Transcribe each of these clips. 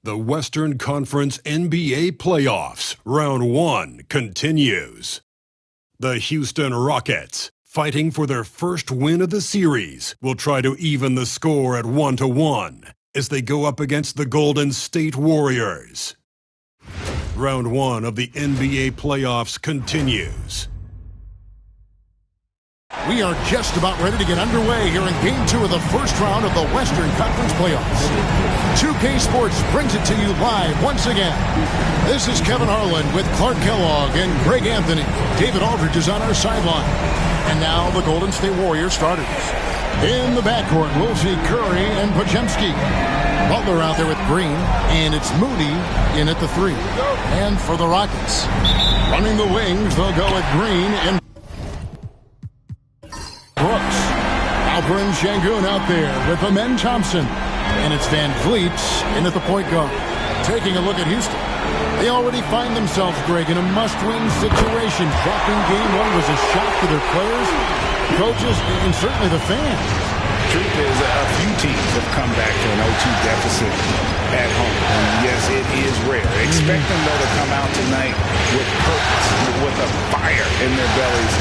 The Western Conference NBA Playoffs, Round 1 continues. The Houston Rockets, fighting for their first win of the series, will try to even the score at 1-1 as they go up against the Golden State Warriors. Round 1 of the NBA Playoffs continues. We are just about ready to get underway here in Game 2 of the first round of the Western Conference Playoffs. 2K Sports brings it to you live once again. This is Kevin Harlan with Clark Kellogg and Greg Anthony. David Aldridge is on our sideline. And now the Golden State Warriors starters. In the backcourt, we'll see Curry and Podziemski. Butler out there with Green, and it's Moody in at the 3. And for the Rockets, running the wings, they'll go with Green and Brooks. Alperen Sengun out there with Amen Thompson. And it's Van Vliet in at the point guard. Taking a look at Houston. They already find themselves, Greg, in a must-win situation. Dropping Game 1 was a shock to their players, coaches, and certainly the fans. Truth is, a few teams have come back to an 0-2 deficit at home. And yes, it is rare. Expect them, though, to come out tonight with purpose, with a fire in their bellies.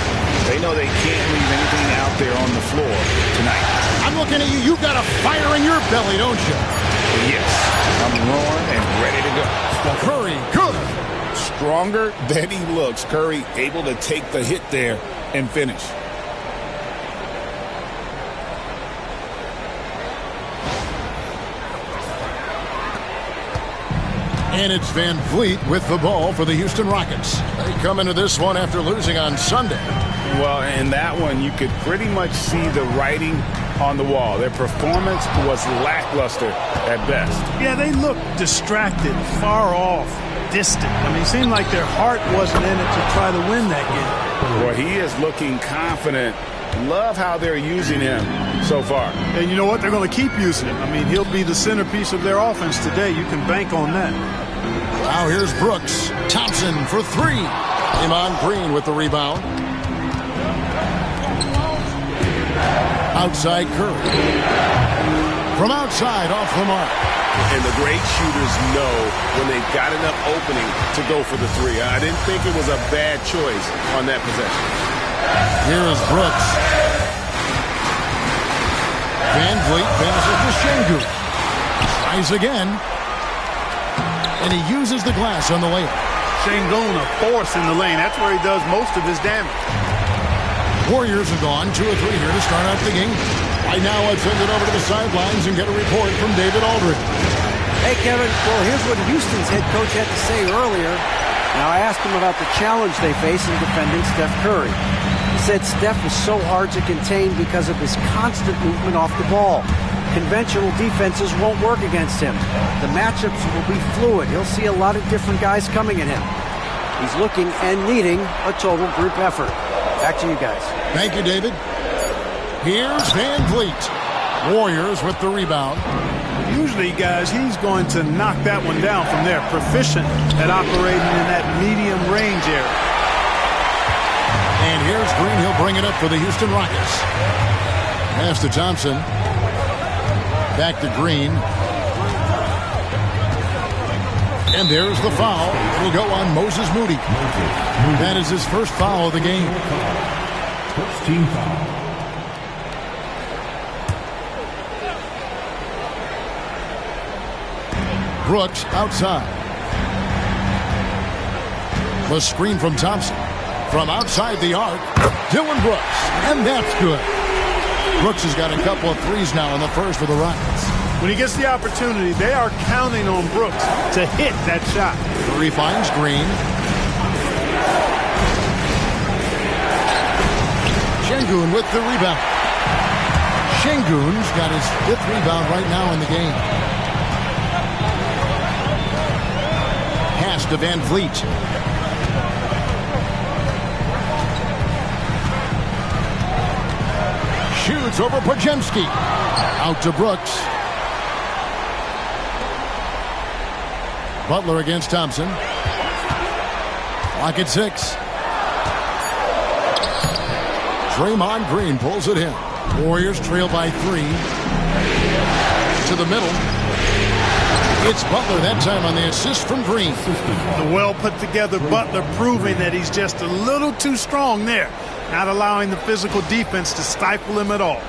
They know they can't leave anything out there on the floor tonight. I'm looking at you. You've got a fire in your belly, don't you? Yes. I'm roaring and ready to go. Curry, good. Stronger than he looks. Curry able to take the hit there and finish. And it's Van Vliet with the ball for the Houston Rockets. They come into this one after losing on Sunday. Well, in that one, you could pretty much see the writing on the wall. Their performance was lackluster at best. Yeah, they looked distracted, far off, distant. I mean, it seemed like their heart wasn't in it to try to win that game. Well, he is looking confident. Love how they're using him so far. And you know what? They're going to keep using him. I mean, he'll be the centerpiece of their offense today. You can bank on that. Now here's Brooks. Thompson for 3. Iman Green with the rebound. Outside Curry. From outside, off the mark. And the great shooters know when they've got enough opening to go for the 3. I didn't think it was a bad choice on that possession. Here is Brooks. Van Vliet passes to Sengun. Tries again. And he uses the glass on the layup. Sengun, a force in the lane. That's where he does most of his damage. Warriors have gone 2 or 3 here to start out the game. Right now, let's send it over to the sidelines and get a report from David Aldridge. Hey, Kevin. Well, here's what Houston's head coach had to say earlier. Now, I asked him about the challenge they face in defending Steph Curry. He said Steph is so hard to contain because of his constant movement off the ball. Conventional defenses won't work against him. The matchups will be fluid. He'll see a lot of different guys coming at him. He's looking and needing a total group effort. Back to you guys. Thank you, David. Here's Van Vliet. Warriors with the rebound. Usually, guys, he's going to knock that one down from there. Proficient at operating in that medium range area. And here's Green. He'll bring it up for the Houston Rockets. Pass to Thompson. Back to Green. And there's the foul. It'll go on Moses Moody. That is his first foul of the game. First team foul. Brooks outside. The screen from Thompson. From outside the arc, Dillon Brooks. And that's good. Brooks has got a couple of 3s now in the first for the Rockets. When he gets the opportunity, they are counting on Brooks to hit that shot. Curry finds Green. Sengun with the rebound. Sengun's got his 5th rebound right now in the game. Pass to Van Vliet. Shoots over Podziemski. Out to Brooks. Butler against Thompson. Clock at 6. Draymond Green pulls it in. Warriors trail by 3. To the middle. It's Butler that time on the assist from Green. The well put together Butler proving that he's just a little too strong there, not allowing the physical defense to stifle him at all.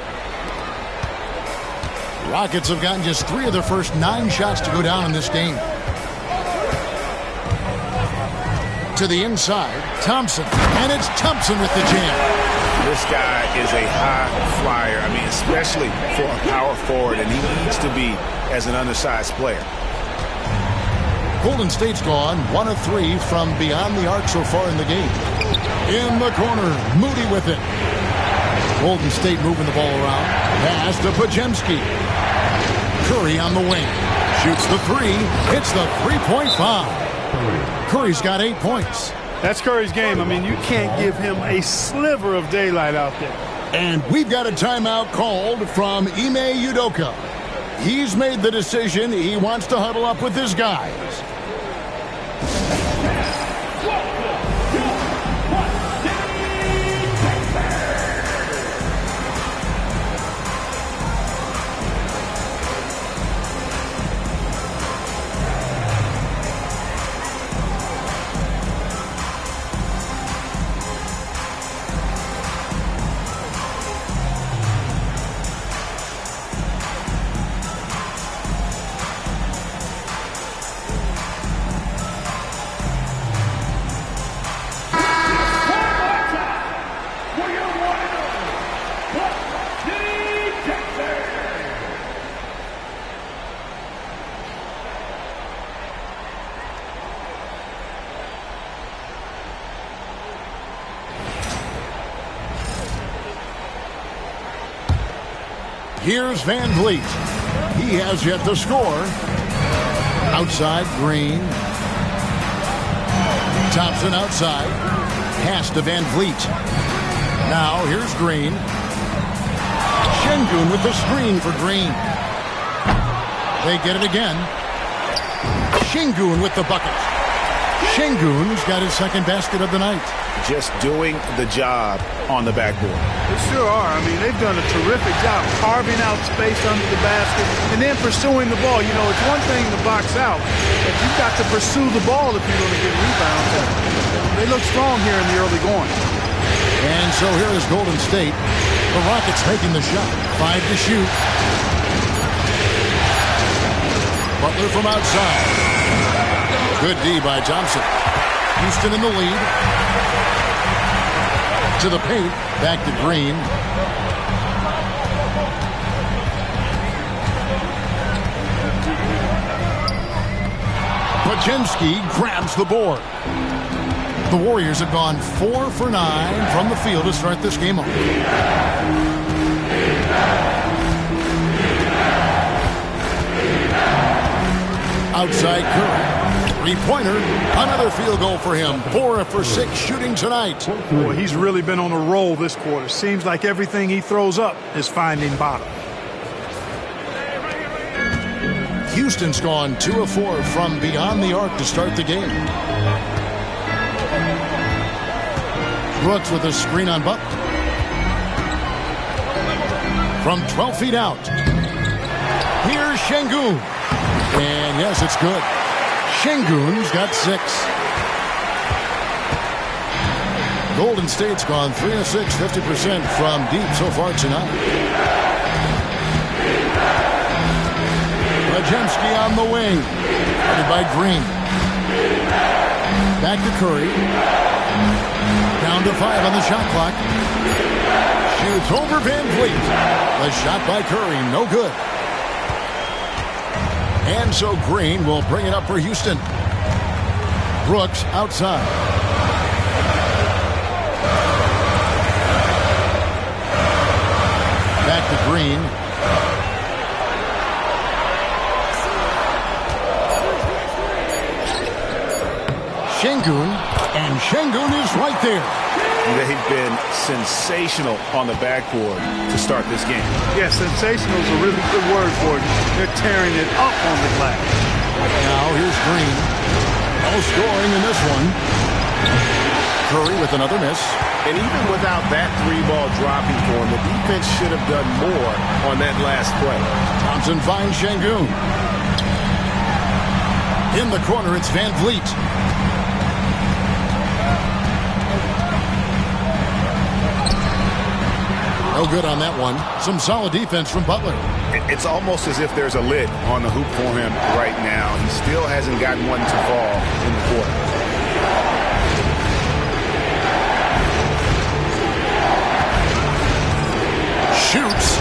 Rockets have gotten just 3 of their first 9 shots to go down in this game. To the inside, Thompson, and it's Thompson with the jam. This guy is a high flyer. I mean, especially for a power forward, and he needs to be as an undersized player. Golden State's gone 1 of 3 from beyond the arc so far in the game. In the corner, Moody with it. Golden State moving the ball around. Pass to Podziemski. Curry on the wing. Shoots the 3. Hits the three-point foul. Curry's got 8 points. That's Curry's game. I mean, you can't give him a sliver of daylight out there. And we've got a timeout called from Ime Udoka. He's made the decision. He wants to huddle up with his guys. Here's Van Vliet. He has yet to score. Outside, Green. Thompson outside. Pass to Van Vliet. Now, here's Green. Şengün with the screen for Green. They get it again. Şengün with the bucket. Şengün's got his second basket of the night. Just doing the job on the backboard. They sure are. I mean, they've done a terrific job carving out space under the basket and then pursuing the ball. You know, it's one thing to box out, but you've got to pursue the ball if you're going to get rebounds. They look strong here in the early going. And so here is Golden State. The Rockets taking the shot. 5 to shoot. Butler from outside. Good D by Thompson. Houston in the lead. To the paint. Back to Green. Podziemski grabs the board. The Warriors have gone 4 for 9 from the field to start this game off. Outside Curry. Three-pointer. Another field goal for him. 4 for 6 shooting tonight. Boy, he's really been on a roll this quarter. Seems like everything he throws up is finding bottom. Houston's gone 2 of 4 from beyond the arc to start the game. Brooks with a screen on Butler. From 12 feet out. Here's Şengün. And yes, it's good. Şengün's got 6. Golden State's gone 3 of 6, 50% from deep so far tonight. Podziemski on the wing. Headed by Green. Back to Curry. Down to 5 on the shot clock. Shoots over Van Vliet. The shot by Curry, no good. And so Green will bring it up for Houston. Brooks outside. Back to Green. Şengün, and Şengün is right there. They've been sensational on the backboard to start this game. Yeah, sensational is a really good word for it. They're tearing it up on the glass. Now here's Green. No scoring in this one. Curry with another miss. And even without that 3-ball dropping for him, the defense should have done more on that last play. Thompson finds Şengün. In the corner, it's Van Vliet. No good on that one. Some solid defense from Butler. It's almost as if there's a lid on the hoop for him right now. He still hasn't gotten one to fall in the quarter. Shoots.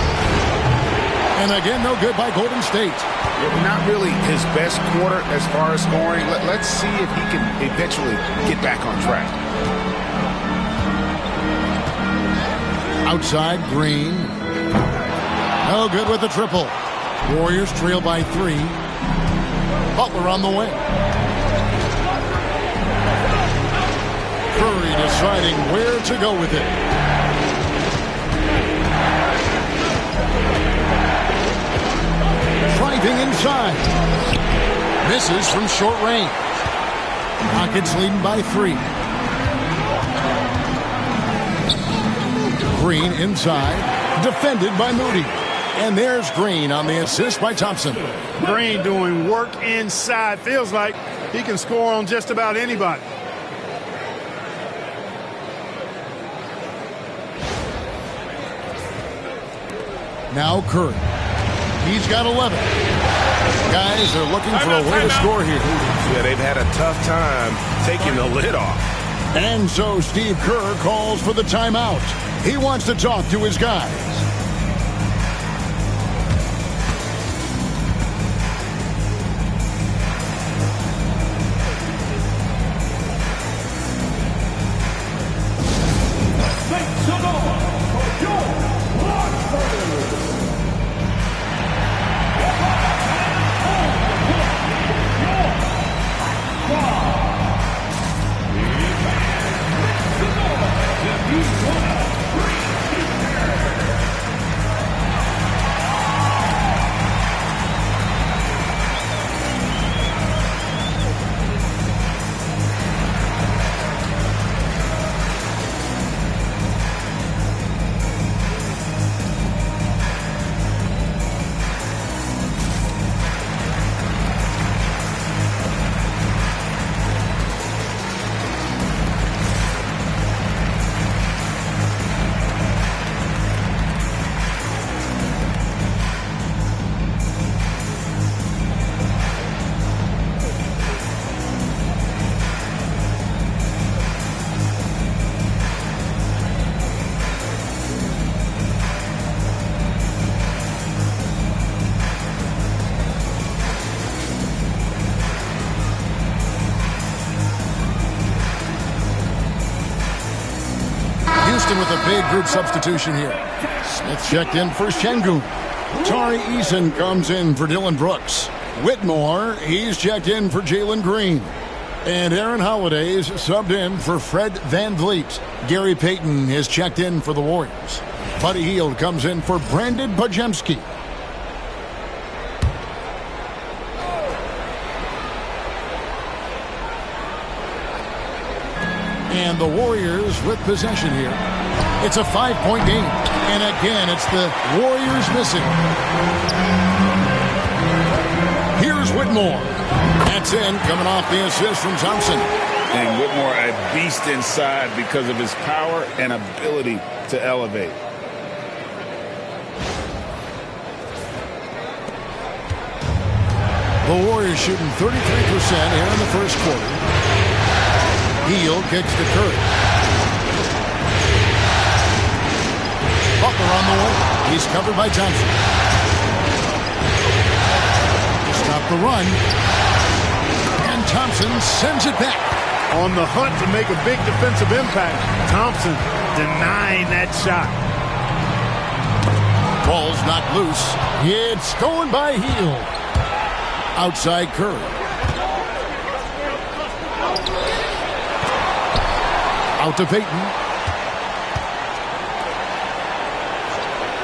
And again, no good by Golden State. Not really his best quarter as far as scoring. Let's see if he can eventually get back on track. Outside, Green. No good with the triple. Warriors trail by 3. Butler on the wing. Curry deciding where to go with it. Driving inside. Misses from short range. Rockets leading by 3. Green inside. Defended by Moody. And there's Green on the assist by Thompson. Green doing work inside. Feels like he can score on just about anybody. Now Curry. He's got 11. Guys are looking for a way to score here. Yeah, they've had a tough time taking the lid off. And so Steve Kerr calls for the timeout. He wants to talk to his guys. With a big group substitution here. Smith checked in for Şengün. Tari Eason comes in for Dylan Brooks. Whitmore, he's checked in for Jalen Green. And Aaron Holiday's subbed in for Fred Van Vliet. Gary Payton is checked in for the Warriors. Buddy Hield comes in for Brandon Podziemski. And the Warriors with possession here. It's a 5-point game. And again, it's the Warriors missing. Here's Whitmore. That's in, coming off the assist from Thompson. And Whitmore a beast inside because of his power and ability to elevate. The Warriors shooting 33% here in the first quarter. Hield kicks to Curry. Butler on the way. He's covered by Thompson. Stop the run. And Thompson sends it back. On the hunt to make a big defensive impact. Thompson denying that shot. Ball's not loose. It's stolen by Hield. Outside Curry. Out to Payton.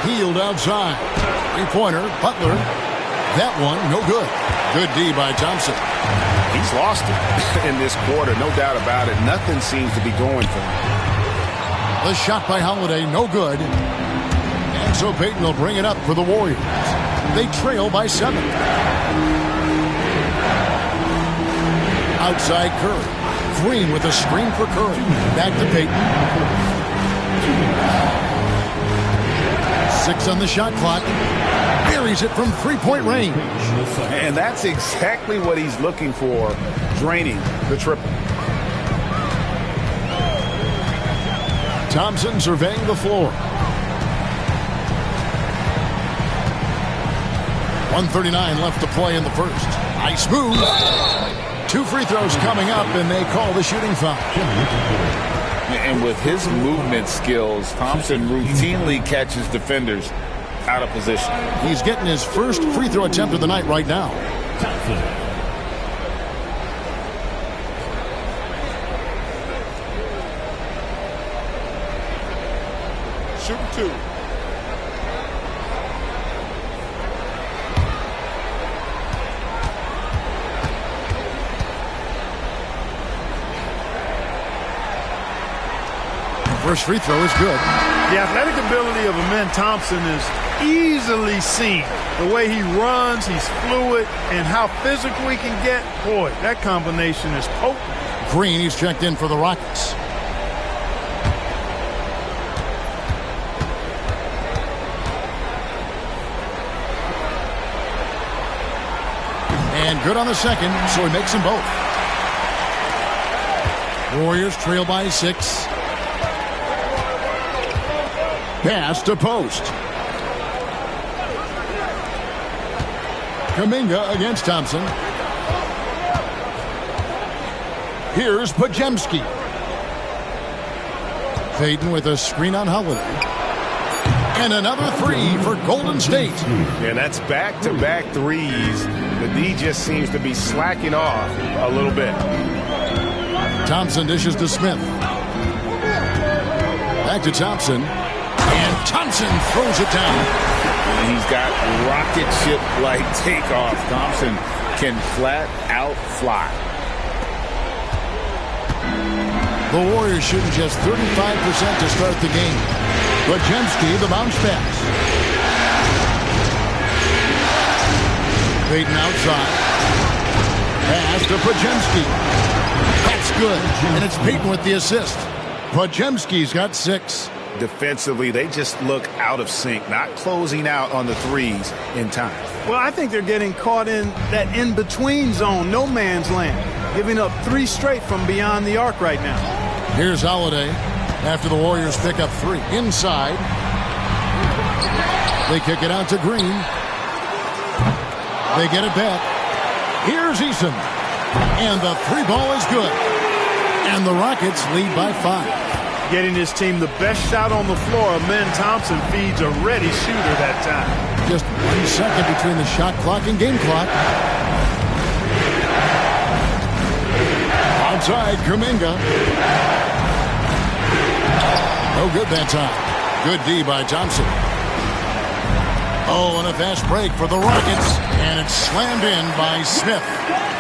Hield outside. Three-pointer. Butler. That one, no good. Good D by Thompson. He's lost it in this quarter, no doubt about it. Nothing seems to be going for him. The shot by Holiday, no good. And so Payton will bring it up for the Warriors. They trail by 7. Outside Curry. Green with a screen for Curry. Back to Payton. 6 on the shot clock. Buries it from three-point range. And that's exactly what he's looking for, draining the triple. Thompson surveying the floor. 1:39 left to play in the first. Nice move. 2 free throws coming up, and they call the shooting foul. And with his movement skills, Thompson routinely catches defenders out of position. He's getting his first free throw attempt of the night right now. Shooting 2. First free throw is good. The athletic ability of Amen Thompson is easily seen. The way he runs, he's fluid, and how physical he can get. Boy, that combination is potent. Green, he's checked in for the Rockets. And good on the second, so he makes them both. Warriors trail by 6. Pass to Post. Kuminga against Thompson. Here's Podziemski. Payton with a screen on Holiday. And another 3 for Golden State. And that's back-to-back threes. The D just seems to be slacking off a little bit. Thompson dishes to Smith. Back to Thompson. And Thompson throws it down. And he's got rocket ship-like takeoff. Thompson can flat out fly. The Warriors shooting just 35% to start the game. Podziemski, the bounce pass. Payton outside. Pass to Podziemski. That's good. And it's Payton with the assist. Podziemski's got 6. Defensively, they just look out of sync, not closing out on the threes in time. Well, I think they're getting caught in that in-between zone, no man's land, giving up 3 straight from beyond the arc right now. Here's Holiday after the Warriors pick up 3. Inside. They kick it out to Green. They get it back. Here's Eason. And the 3 ball is good. And the Rockets lead by 5. Getting his team the best shot on the floor. Amen Thompson feeds a ready shooter that time. Just 1 second between the shot clock and game clock. Outside, Kuminga. No good that time. Good D by Thompson. Oh, and a fast break for the Rockets. And it's slammed in by Smith.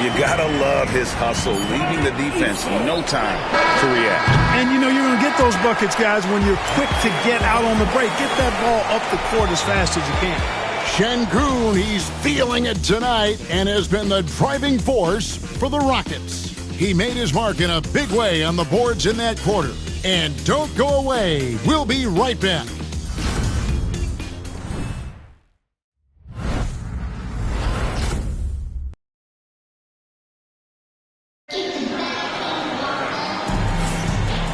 You gotta love his hustle, leaving the defense no time to react. And you know you're going to get those buckets, guys, when you're quick to get out on the break. Get that ball up the court as fast as you can. Şengün, he's feeling it tonight and has been the driving force for the Rockets. He made his mark in a big way on the boards in that quarter. And don't go away. We'll be right back.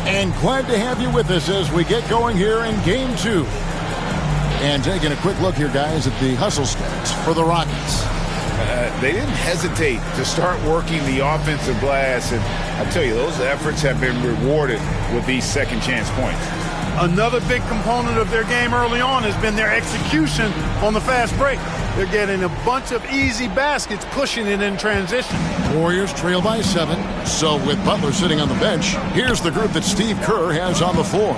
And glad to have you with us as we get going here in Game 2. And taking a quick look here, guys, at the hustle stats for the Rockets. They didn't hesitate to start working the offensive glass, and I tell you, those efforts have been rewarded with these second chance points. Another big component of their game early on has been their execution on the fast break. They're getting a bunch of easy baskets, pushing it in transition. Warriors trail by 7. So with Butler sitting on the bench, here's the group that Steve Kerr has on the floor.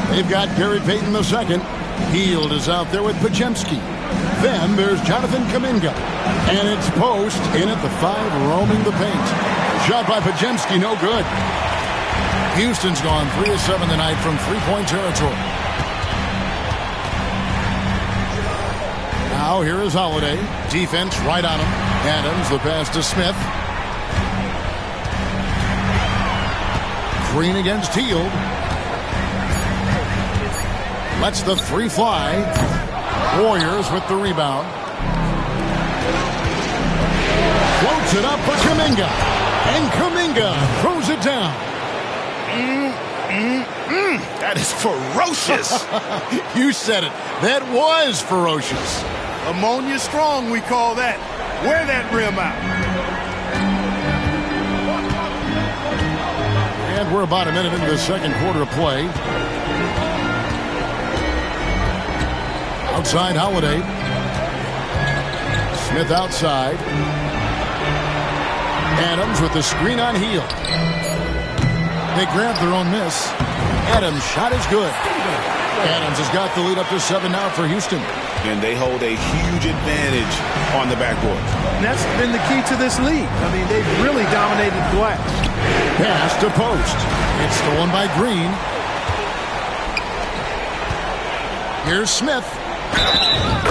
They've got Gary Payton II. Hield is out there with Podziemski. Then there's Jonathan Kuminga. And it's Post in at the 5, roaming the paint. Shot by Podziemski, no good. Houston's gone 3 of 7 tonight from three-point territory. Now here is Holiday. Defense right on him. Adams, the pass to Smith. Green against Hield. Lets the three fly. Warriors with the rebound. Floats it up for Kuminga. And Kuminga throws it down. That is ferocious. You said it. That was ferocious. Ammonia strong, we call that. Wear that rim out. And we're about a minute into the second quarter of play. Outside Holiday. Smith outside. Adams with the screen on Hield. They grab their own miss. Adams' shot is good. Adams has got the lead up to 7 now for Houston. And they hold a huge advantage on the backboard. And that's been the key to this league. I mean, they've really dominated the glass. Pass to post. It's stolen by Green. Here's Smith.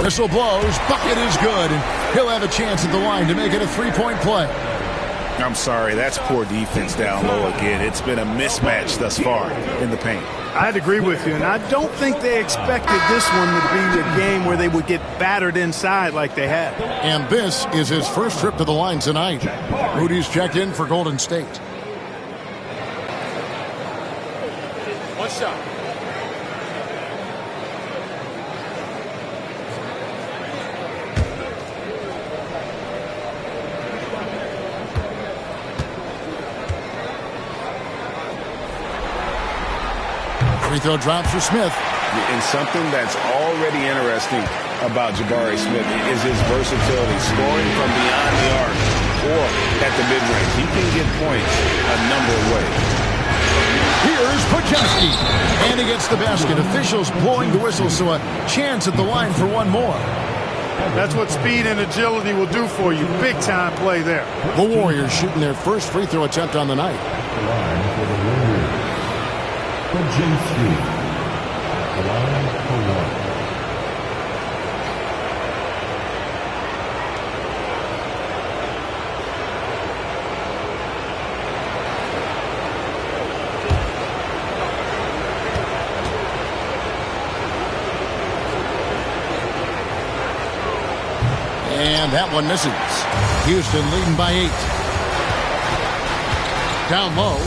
Whistle blows. Bucket is good. And he'll have a chance at the line to make it a three-point play. I'm sorry, that's poor defense down low again. It's been a mismatch thus far in the paint. I'd agree with you, and I don't think they expected this one to be a game where they would get battered inside like they had. And this is his first trip to the line tonight. Moody's checked in for Golden State. One shot. Free throw drops for Smith. And something that's already interesting about Jabari Smith is his versatility, scoring from beyond the arc or at the mid-range. He can get points a number of ways. Here's Podziemski. And he gets the basket. Officials blowing the whistle, so a chance at the line for one more. That's what speed and agility will do for you. Big-time play there. The Warriors shooting their first free throw attempt on the night. Podziemski. The line for one. And that one misses. Houston leading by 8. Down low.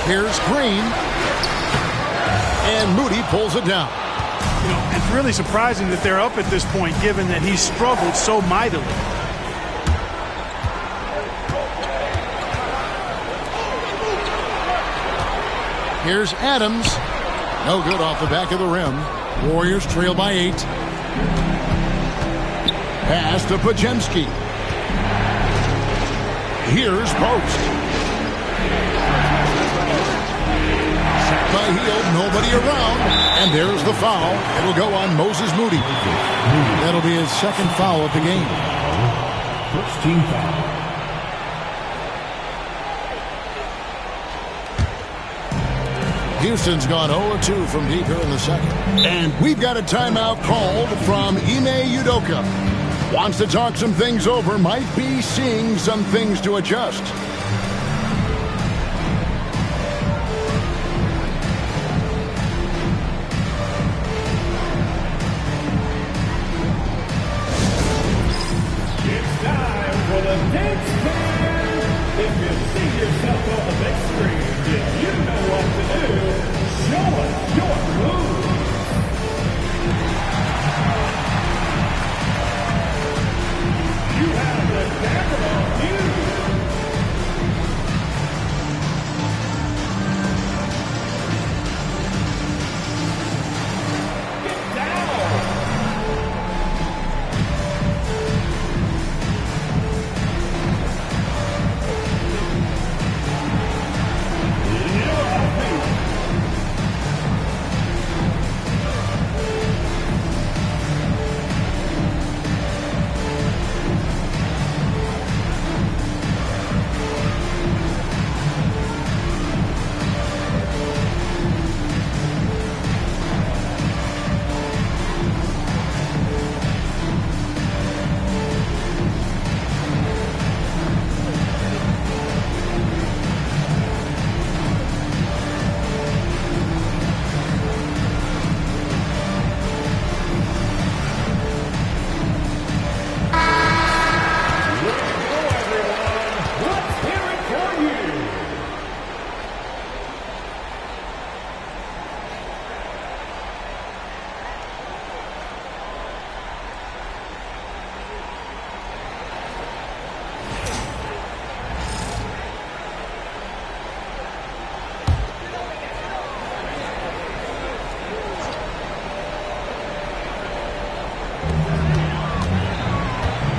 Here's Green. And Moody pulls it down. You know, it's really surprising that they're up at this point, given that he struggled so mightily. Here's Adams. No good off the back of the rim. Warriors trail by 8. Pass to Podziemski. Here's Post. Set by Hield, nobody around. And there's the foul. It'll go on Moses Moody. That'll be his second foul of the game. First team foul. Houston's gone 0-2 from deep here in the second. And we've got a timeout called from Ime Udoka. Wants to talk some things over, might be seeing some things to adjust. It's time for the dance band. If you see yourself on the big screen, then you know what to do. Show us your move. You have the camera on you. Get down.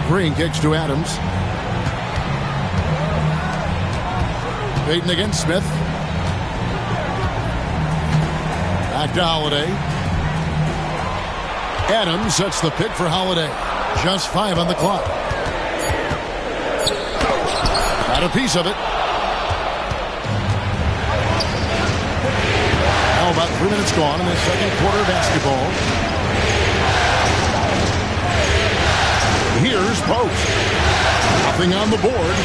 Green kicks to Adams. Payton against Smith. Back to Holiday. Adams sets the pick for Holiday. Just 5 on the clock. Got a piece of it. Now about 3 minutes gone in the second quarter of basketball. Here's Post. Nothing on the board.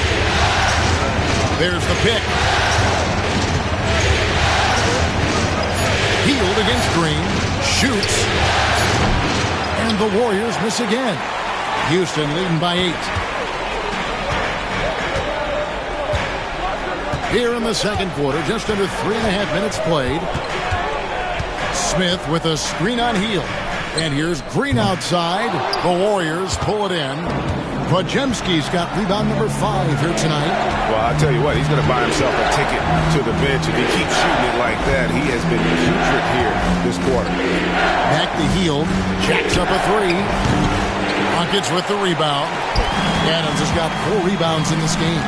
There's the pick. Hield against Green. Shoots. And the Warriors miss again. Houston leading by 8. Here in the second quarter, just under 3.5 minutes played. Smith with a screen on Hield. And here's Green outside. The Warriors pull it in. Podziemski's got rebound number 5 here tonight. Well, I'll tell you what, he's going to buy himself a ticket to the bench. If he keeps shooting it like that, he has been putrid here this quarter. Back to Hield. Jacks up a 3. Rockets with the rebound. Adams has got 4 rebounds in this game.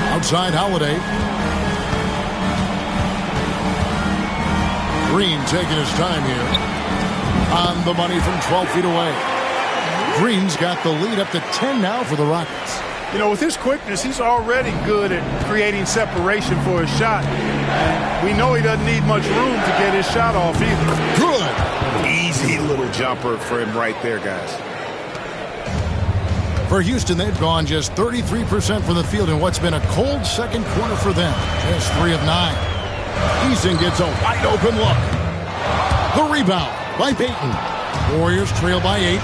Outside Holiday. Green taking his time here. On the money from 12 feet away. Green's got the lead up to 10 now for the Rockets. You know, with his quickness, he's already good at creating separation for his shot. And we know he doesn't need much room to get his shot off either. Good. Easy little jumper for him right there, guys. For Houston, they've gone just 33% from the field in what's been a cold second quarter for them. Just 3 of 9. Eason gets a wide open look. The rebound by Payton. Warriors trail by 8.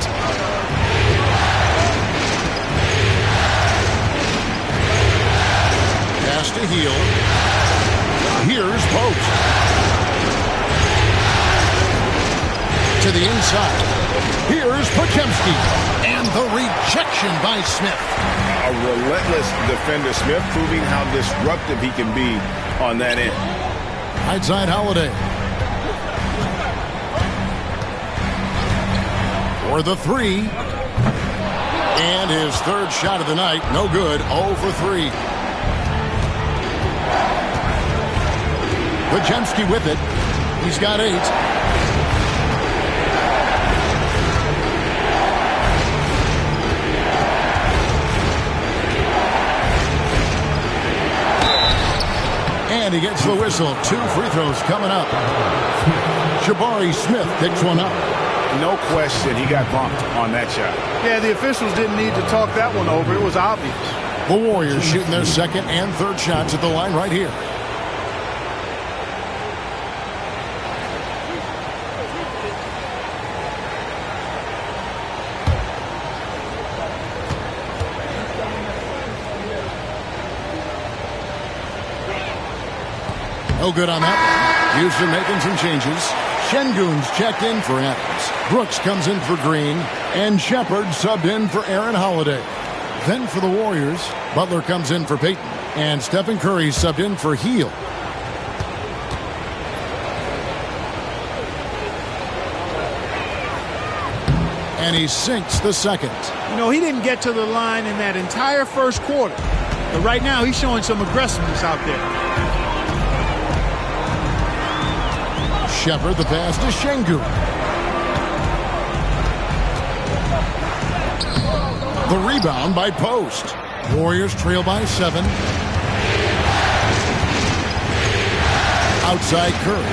Pass to Hield. Here's Post. To the inside. Here's Podziemski. And the rejection by Smith. A relentless defender. Smith proving how disruptive he can be on that end. Outside Holiday. For the 3. And his third shot of the night. No good. 0 for 3. Podziemski with it. He's got 8. And he gets the whistle. 2 free throws coming up. Jabari Smith picks one up. No question he got bumped on that shot. Yeah, the officials didn't need to talk that one over. It was obvious. The Warriors shooting their second and third shots at the line right here. No good on that one. Houston making some changes. Şengün's checked in for Adams. Brooks comes in for Green. And Shepard subbed in for Aaron Holiday. Then for the Warriors, Butler comes in for Payton. And Stephen Curry subbed in for Hield. And he sinks the second. You know, he didn't get to the line in that entire first quarter. But right now, he's showing some aggressiveness out there. Shepard, the pass to Şengün. The rebound by Post. Warriors trail by 7. Outside Curry.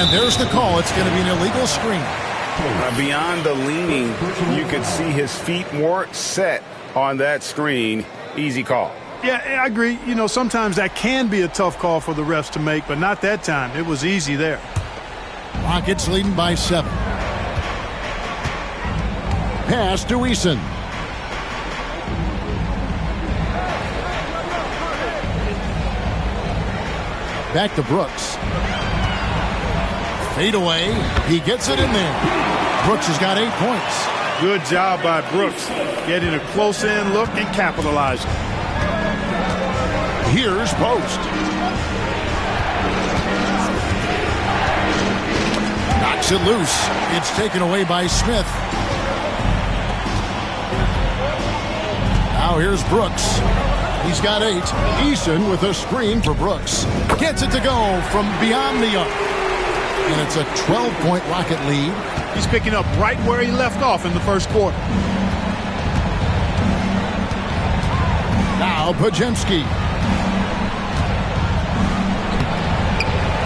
And there's the call. It's going to be an illegal screen. Beyond the leaning, you could see his feet more set on that screen. Easy call. Yeah, I agree. You know, sometimes that can be a tough call for the refs to make, but not that time. It was easy there. Rockets leading by 7. Pass to Eason. Back to Brooks. Fade away. He gets it in there. Brooks has got 8 points. Good job by Brooks. Getting a close-in look and capitalizing. Here's Post. Kicks it loose. It's taken away by Smith. Now here's Brooks. He's got 8. Eason with a screen for Brooks. Gets it to go from beyond the arc. And it's a 12-point Rocket lead. He's picking up right where he left off in the first quarter. Now Podziemski.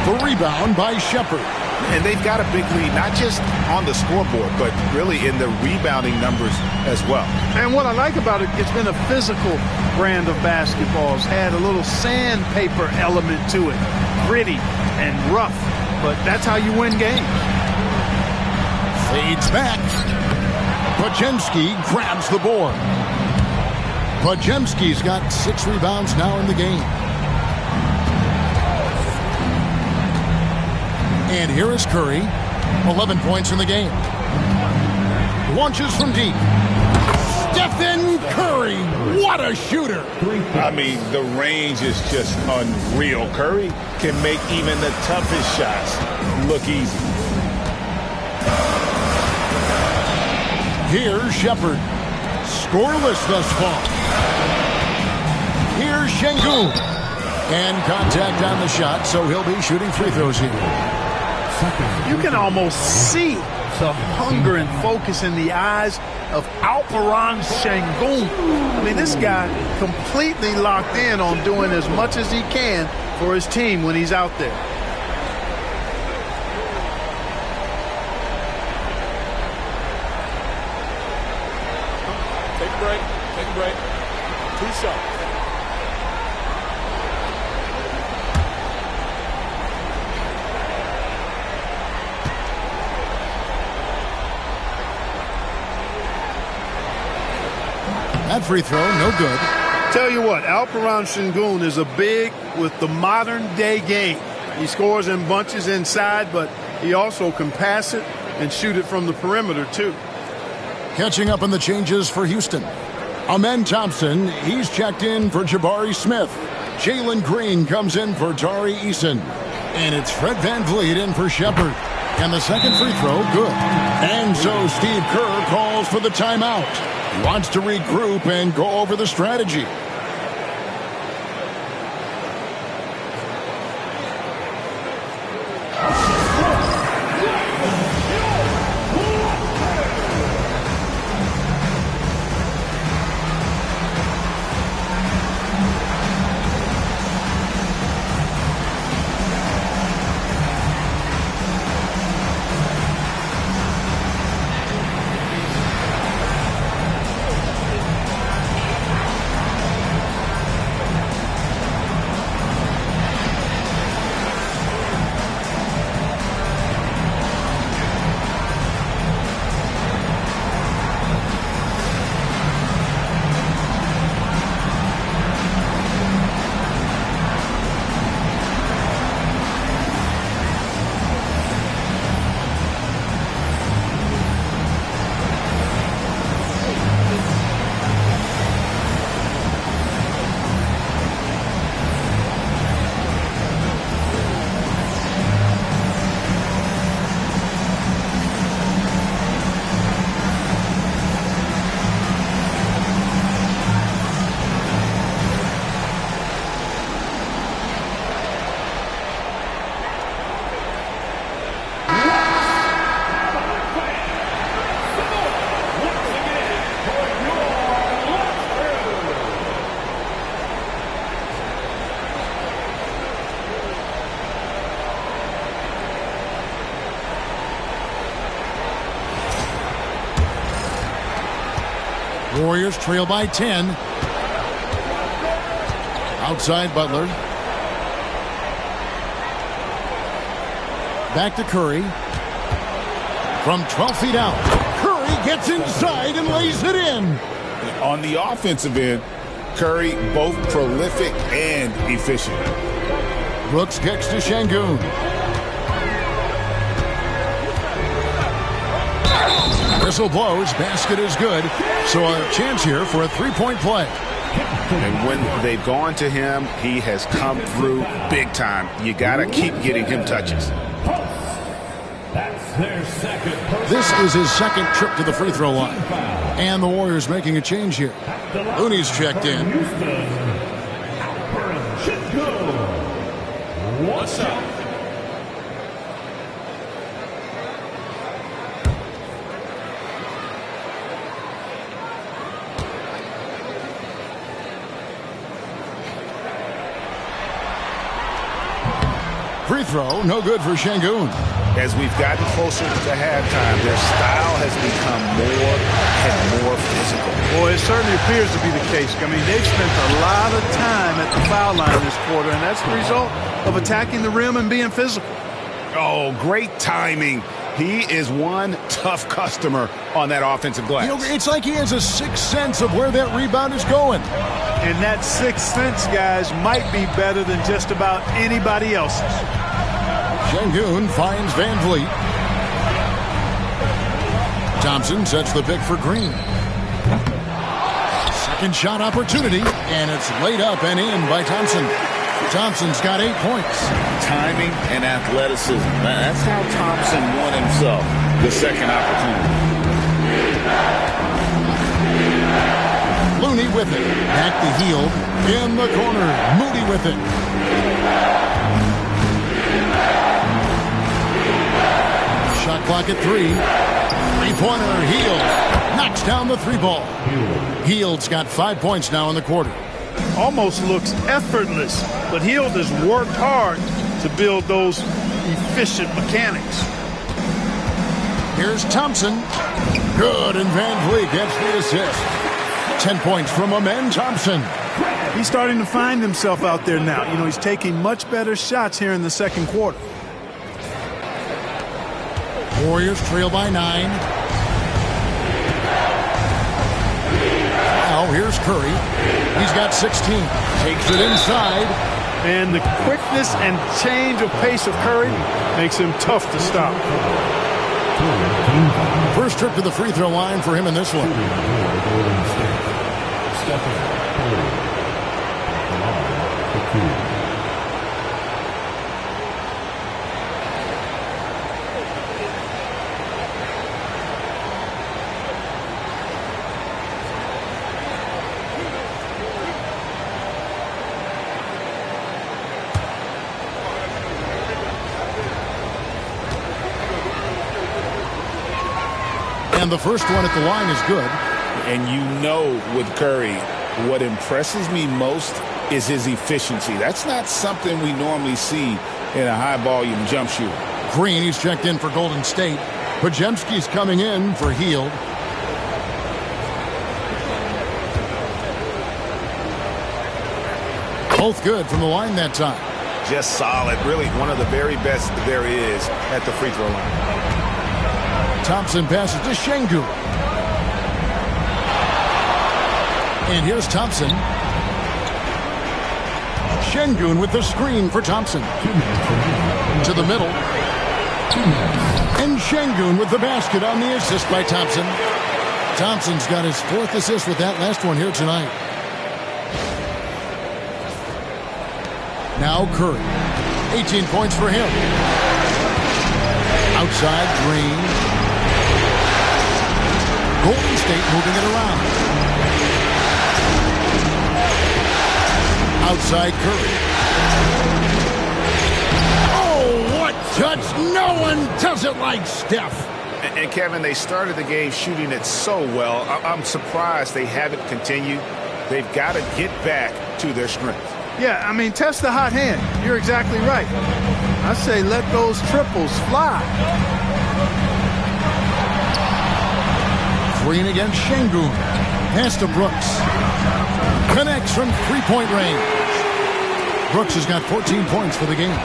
The rebound by Shepherd. And they've got a big lead, not just on the scoreboard, but really in the rebounding numbers as well. And what I like about it, it's been a physical brand of basketball. It's had a little sandpaper element to it. Gritty and rough, but that's how you win games. Fades back. Podziemski grabs the board. Podziemski's got 6 rebounds now in the game. And here is Curry, 11 points in the game. Launches from deep. Stephen Curry, what a shooter. I mean, the range is just unreal. Curry can make even the toughest shots look easy. Here's Shepherd, scoreless thus far. Here's Şengün. And contact on the shot, so he'll be shooting free throws here. You can almost see the hunger and focus in the eyes of Alperen Şengün. I mean, this guy completely locked in on doing as much as he can for his team when he's out there. Take a break. Take a break. 2 shots. That free throw, no good. Tell you what, Alperen Şengün is a big with the modern day game. He scores in bunches inside, but he also can pass it and shoot it from the perimeter too. Catching up on the changes for Houston. Amen Thompson, he's checked in for Jabari Smith. Jalen Green comes in for Tari Eason. And it's Fred VanVleet in for Shepherd. And the second free throw, good. And so Steve Kerr calls for the timeout. He wants to regroup and go over the strategy. Warriors trail by 10. Outside Butler. Back to Curry. From 12 feet out. Curry gets inside and lays it in. On the offensive end, Curry both prolific and efficient. Brooks kicks to Şengün. Whistle blows. Basket is good. So a chance here for a three-point play. And when they've gone to him, he has come through big time. You got to keep getting him touches. That's their second personal. This is his second trip to the free throw line. And the Warriors making a change here. Looney's checked in. Houston, Alperen Sengun. What's up? Free throw, no good for Sengun. As we've gotten closer to halftime, their style has become more and more physical. Boy, it certainly appears to be the case. I mean, they've spent a lot of time at the foul line this quarter, and that's the result of attacking the rim and being physical. Oh, great timing. He is one tough customer on that offensive glass. You know, it's like he has a sixth sense of where that rebound is going. And that sixth sense, guys, might be better than just about anybody else's. Sengun finds Van Vliet. Thompson sets the pick for Green. Second shot opportunity, and it's laid up and in by Thompson. Thompson's got 8 points. Timing and athleticism. That's how Thompson won himself the second opportunity. Looney with it. Back to Hield. In the corner. Moody with it. Shot clock at 3. Three-pointer. Hield knocks down the 3-ball. Hield's got 5 points now in the quarter. Almost looks effortless, but Hield has worked hard to build those efficient mechanics. Here's Thompson. Good, and Van Vliet gets the assist. 10 points from Amen Thompson. He's starting to find himself out there now. You know, he's taking much better shots here in the second quarter. Warriors trail by 9. Now here's Curry. He's got 16. Takes it inside. And the quickness and change of pace of Curry makes him tough to stop. First trip to the free throw line for him in this one. And the first one at the line is good. And you know with Curry, what impresses me most is his efficiency. That's not something we normally see in a high-volume jump shooter. Green, he's checked in for Golden State. Podziemski's coming in for Hield. Both good from the line that time. Just solid. Really one of the very best there is at the free throw line. Thompson passes to Sengun. And here's Thompson. Sengun with the screen for Thompson. To the middle. And Sengun with the basket on the assist by Thompson. Thompson's got his 4th assist with that last one here tonight. Now Curry. 18 points for him. Outside Green. Golden State moving it around. Outside Curry. Oh, what touch! No one does it like Steph. And Kevin, they started the game shooting it so well. I'm surprised they haven't continued. They've got to get back to their strength. Yeah, I mean, test the hot hand. You're exactly right. I say let those triples fly. Green against Sengun. Pass to Brooks. Connects from three-point range. Brooks has got 14 points for the game.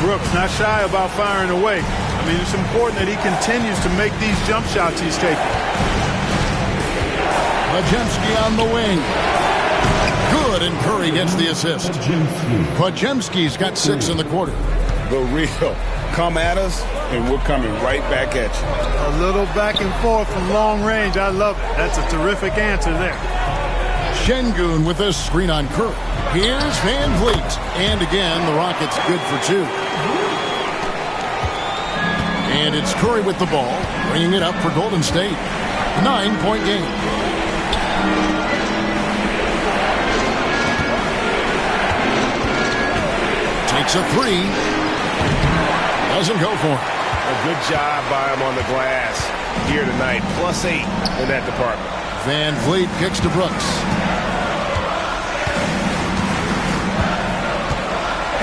Brooks not shy about firing away. I mean, it's important that he continues to make these jump shots he's taking. Podziemski on the wing. Good, and Curry gets the assist. Podziemski's got 6 in the quarter. The real. Come at us, and we're coming right back at you. A little back and forth from long range. I love it. That's a terrific answer there. Sengun with a screen on Curry. Here's Van Vliet. And again, the Rockets good for 2. And it's Curry with the ball, bringing it up for Golden State. 9-point game. Takes a three. Doesn't go for it. A good job by him on the glass here tonight. +8 in that department. Van Vliet kicks to Brooks.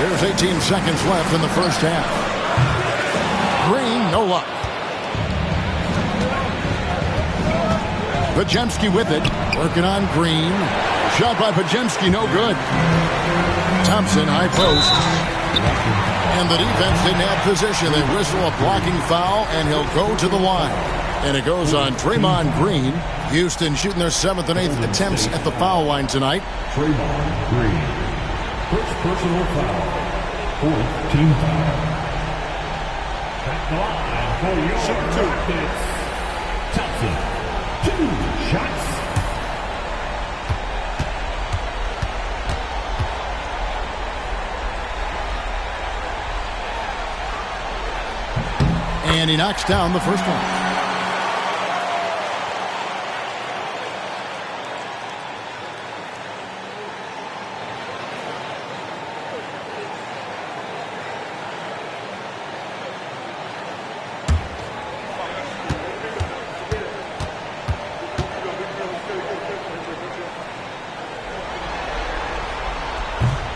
There's 18 seconds left in the first half. Green, no luck. Podziemski with it. Working on Green. Shot by Podziemski, no good. Thompson, high post. And the defense didn't have position. They whistle a blocking foul, and he'll go to the line. And it goes on Draymond Green. Houston shooting their 7th and 8th attempts at the foul line tonight. Draymond Green. First personal foul. 4th team foul. At the line for your Rockets. Thompson. 2 shots. And he knocks down the first one.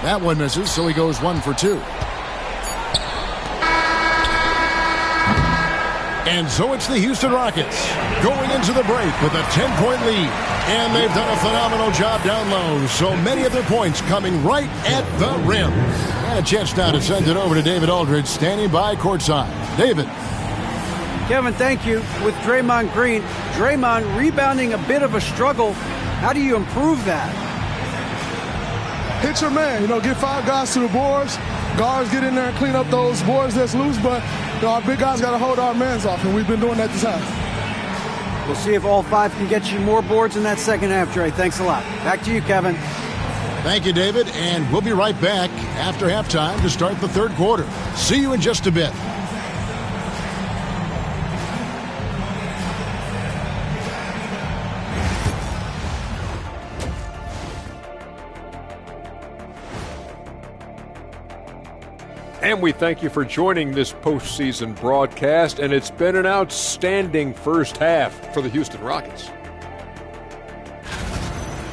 That one misses, so he goes 1 for 2. And so it's the Houston Rockets going into the break with a 10-point lead. And they've done a phenomenal job down low. So many of their points coming right at the rim. And a chance now to send it over to David Aldridge, standing by courtside. David. Kevin, thank you. With Draymond Green, Draymond rebounding a bit of a struggle. How do you improve that? Hit your man. Get 5 guys to the boards. Guards get in there and clean up those boards that's loose, but our big guys got to hold our mans off, and we've been doing that this half. We'll see if all 5 can get you more boards in that second half, Dre. Thanks a lot. Back to you, Kevin. Thank you, David, and we'll be right back after halftime to start the third quarter. See you in just a bit. And we thank you for joining this postseason broadcast, and it's been an outstanding first half for the Houston Rockets.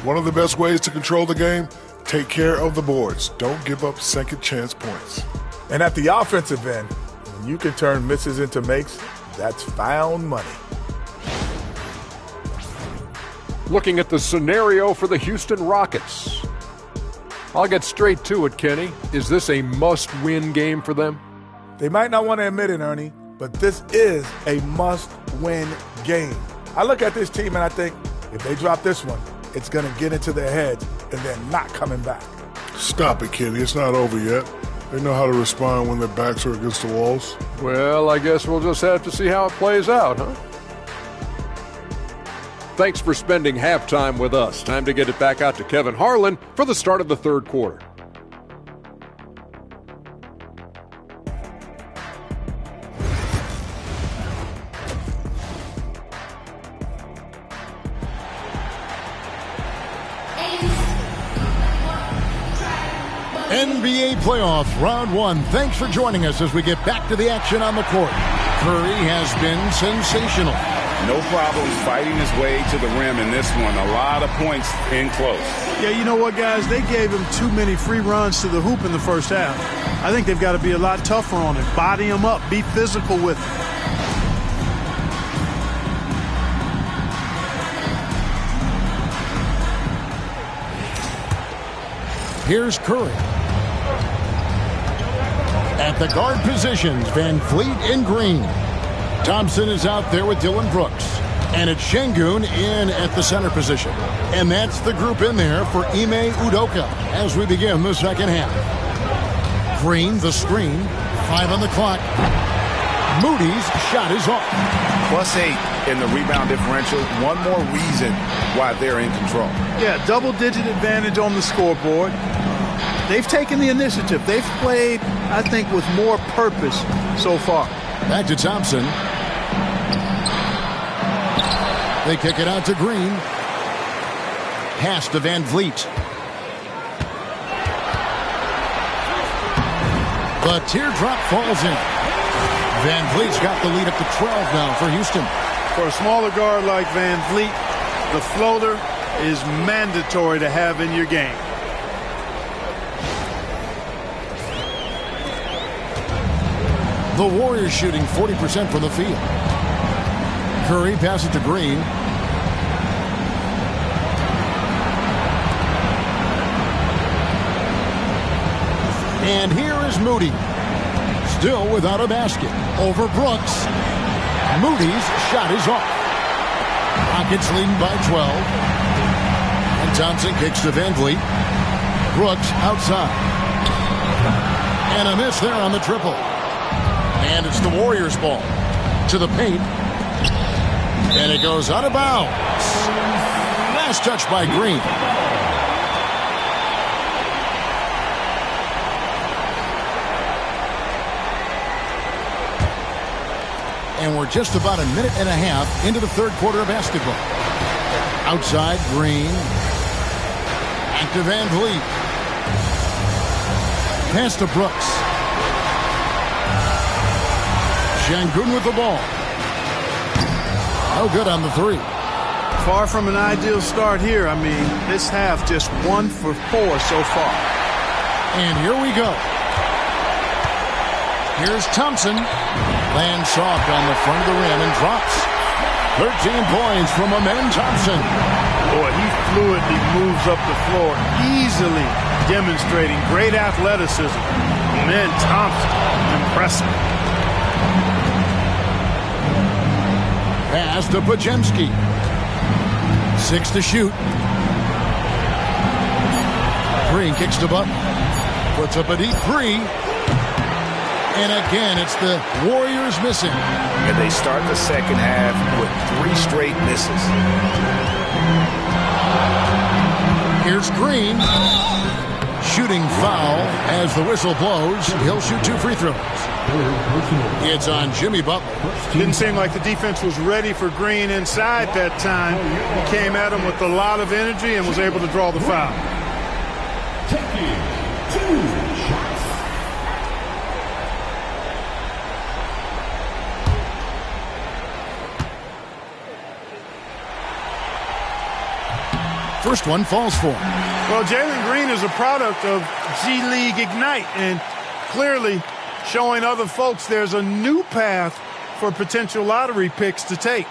One of the best ways to control the game, take care of the boards. Don't give up second chance points. And at the offensive end, when you can turn misses into makes, that's found money. Looking at the scenario for the Houston Rockets. I'll get straight to it, Kenny. Is this a must-win game for them? They might not want to admit it, Ernie, but this is a must-win game. I look at this team and I think if they drop this one, it's going to get into their heads and they're not coming back. Stop it, Kenny. It's not over yet. They know how to respond when their backs are against the walls. Well, I guess we'll just have to see how it plays out, huh? Thanks for spending halftime with us. Time to get it back out to Kevin Harlan for the start of the third quarter. NBA playoffs, round 1. Thanks for joining us as we get back to the action on the court. Curry has been sensational. No problems fighting his way to the rim in this one. A lot of points in close. Yeah, you know what, guys? They gave him too many free runs to the hoop in the first half. I think they've got to be a lot tougher on him. Body him up. Be physical with him. Here's Curry. At the guard positions, Van Vliet and Green. Thompson is out there with Dylan Brooks. And it's Şengün in at the center position. And that's the group in there for Ime Udoka as we begin the second half. Green, the screen. 5 on the clock. Moody's shot is off. +8 in the rebound differential. One more reason why they're in control. Yeah, double-digit advantage on the scoreboard. They've taken the initiative. They've played, I think, with more purpose so far. Back to Thompson. They kick it out to Green. Pass to Van Vliet. The teardrop falls in. Van Vliet's got the lead up to 12 now for Houston. For a smaller guard like Van Vliet, the floater is mandatory to have in your game. The Warriors shooting 40% from the field. Curry passes to Green. And here is Moody. Still without a basket. Over Brooks. Moody's shot is off. Rockets leading by 12. And Thompson kicks to Van Vliet. Brooks outside. And a miss there on the triple. And it's the Warriors' ball. To the paint. And it goes out of bounds. Last touch by Green. And we're just about a minute and a half into the third quarter of basketball. Outside, Green. Back to Van Vliet. Pass to Brooks. Şengün with the ball. No good on the three. Far from an ideal start here. I mean, this half just 1 for 4 so far. And here we go. Here's Thompson. Lands soft on the front of the rim and drops. 13 points from Amen Thompson. Boy, he fluidly moves up the floor, easily demonstrating great athleticism. Amen Thompson, impressive. Pass to Podziemski. 6 to shoot. Green kicks to Butler. Puts up a deep three. And again, it's the Warriors missing. And they start the second half with 3 straight misses. Here's Green. Shooting foul as the whistle blows. He'll shoot 2 free throws. It's on Jimmy Butler. Didn't seem like the defense was ready for Green inside that time. He came at him with a lot of energy and was able to draw the foul. Taking 2 shots. First one falls for him. Well, Jalen Green is a product of G League Ignite and clearly showing other folks there's a new path for potential lottery picks to take.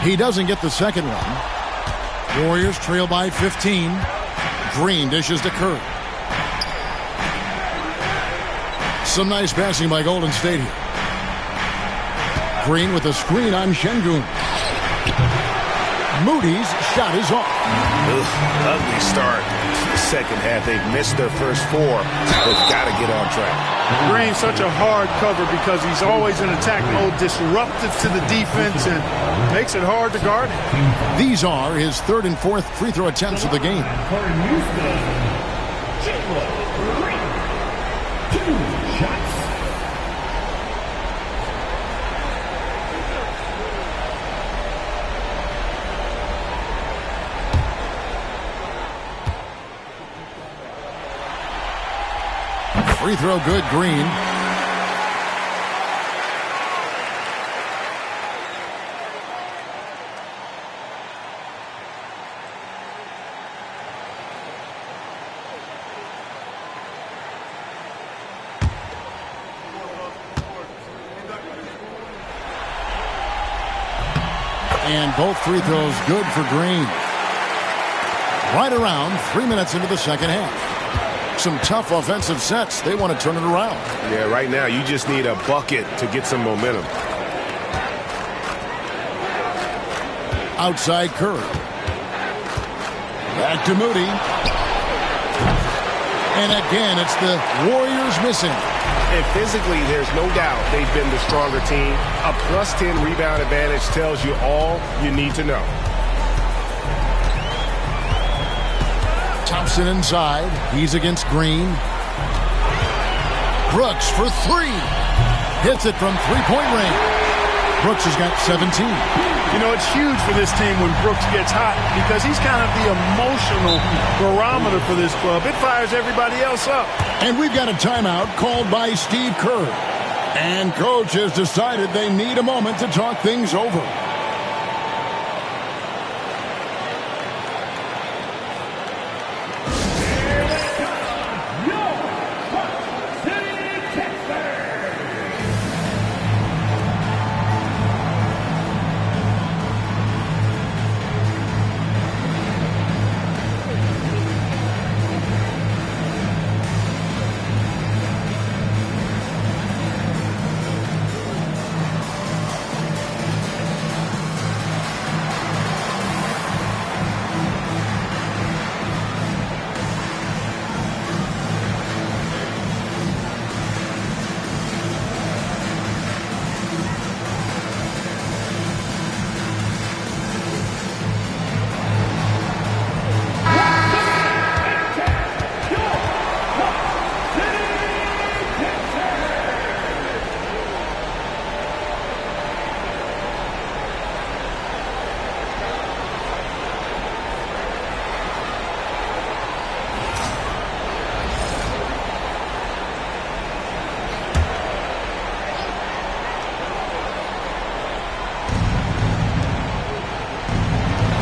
He doesn't get the second one. Warriors trail by 15. Green dishes to Curry. Some nice passing by Golden State here. Green with a screen on Şengün. Moody's shot is off. Ugly start to the second half. They've missed their first 4. They've got to get on track. Green's such a hard cover because he's always in attack mode, disruptive to the defense, and makes it hard to guard him. These are his 3rd and 4th free throw attempts of the game. For Houston, Jalen Green. 2 shots. Free throw good, Green. And both free throws good for Green. Right around 3 minutes into the second half. Some tough offensive sets. They want to turn it around. Yeah, right now you just need a bucket to get some momentum. Outside Curry. Back to Moody. And again, it's the Warriors missing. And physically, there's no doubt they've been the stronger team. A +10 rebound advantage tells you all you need to know. Thompson inside. He's against Green. Brooks for three. Hits it from three-point range. Brooks has got 17. You know, it's huge for this team when Brooks gets hot because he's kind of the emotional barometer for this club. It fires everybody else up. And we've got a timeout called by Steve Kerr. And coach has decided they need a moment to talk things over.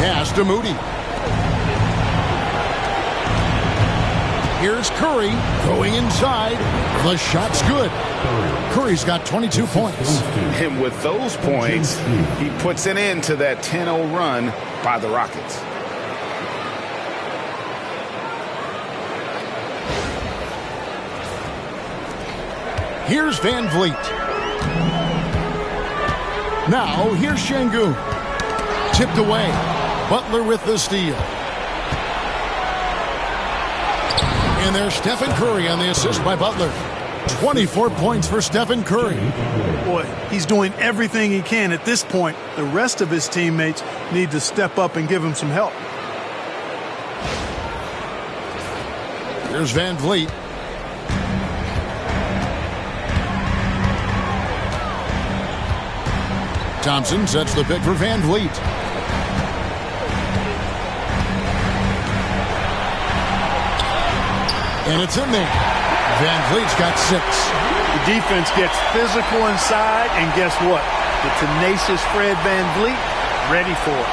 Pass to Moody. Here's Curry going inside. The shot's good. Curry's got 22 points. And with those points, he puts an end to that 10-0 run by the Rockets. Here's Van Vliet. Now, here's Şengün. Tipped away. Butler with the steal. And there's Stephen Curry on the assist by Butler. 24 points for Stephen Curry. Boy, he's doing everything he can at this point. The rest of his teammates need to step up and give him some help. Here's Van Vliet. Thompson sets the pick for Van Vliet. And it's in there. Van Vliet's got 6. The defense gets physical inside, and guess what? The tenacious Fred Van Vliet ready for it.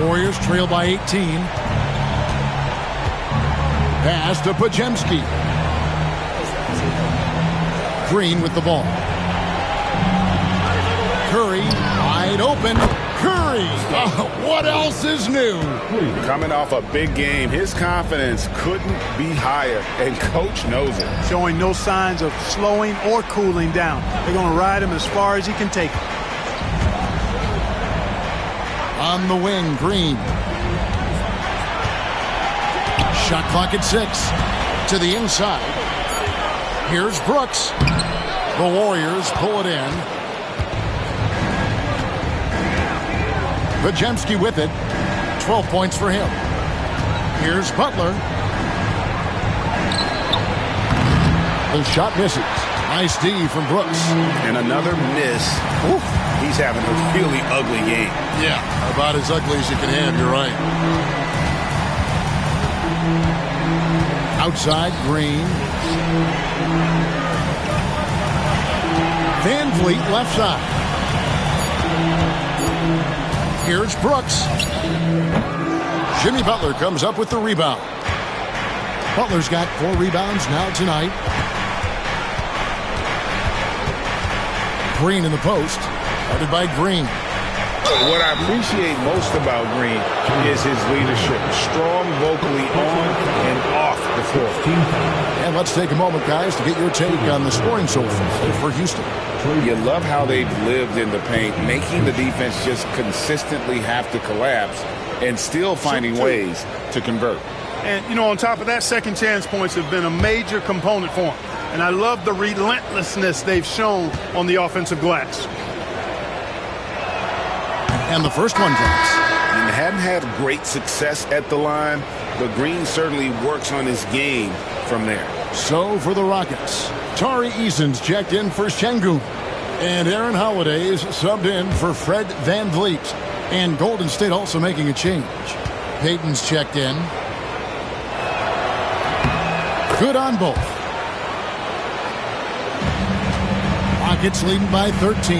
Warriors trail by 18. Pass to Podziemski. Green with the ball. Curry, wide open. Curry! What else is new? Coming off a big game, his confidence couldn't be higher, and coach knows it. Showing no signs of slowing or cooling down. They're going to ride him as far as he can take him. On the wing, Green. Shot clock at 6. To the inside. Here's Brooks. The Warriors pull it in. Podziemski with it. 12 points for him. Here's Butler. The shot misses. Nice D from Brooks. And another miss. Oof. He's having a really ugly game. Yeah, about as ugly as you can have, you're right. Outside, Green. Van Vliet left side. Here's Brooks. Jimmy Butler comes up with the rebound. Butler's got 4 rebounds now tonight. Green in the post. Guarded by Green. What I appreciate most about Green is his leadership. Strong vocally on and off the floor. And let's take a moment, guys, to get your take on the scoring so far for Houston. You love how they've lived in the paint, making the defense just consistently have to collapse and still finding ways to convert. And, you know, on top of that, second chance points have been a major component for him. And I love the relentlessness they've shown on the offensive glass. And the first one drops. And hadn't had great success at the line, but Green certainly works on his game from there. So for the Rockets, Tari Eason's checked in for Şengün. And Aaron Holiday's subbed in for Fred VanVleet. And Golden State also making a change. Payton's checked in. Good on both. Rockets leading by 13.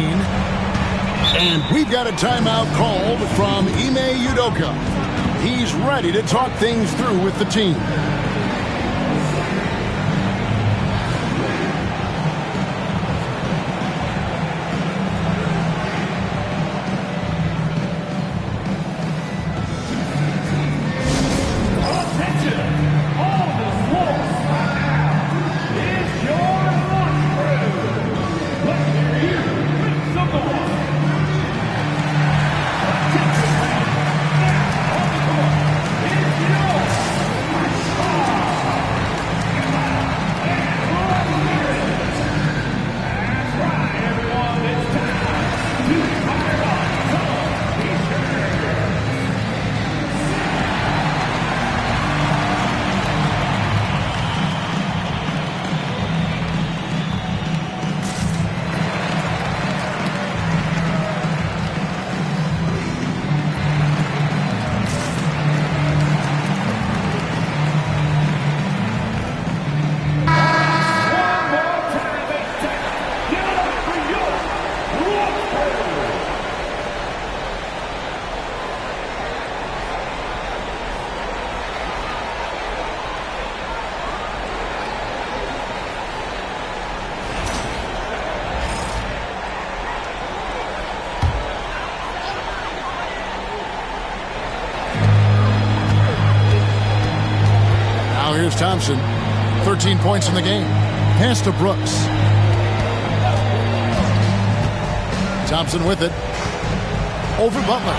And we've got a timeout called from Ime Udoka. He's ready to talk things through with the team. Here's Thompson. 13 points in the game. Pass to Brooks. Thompson with it. Over Butler.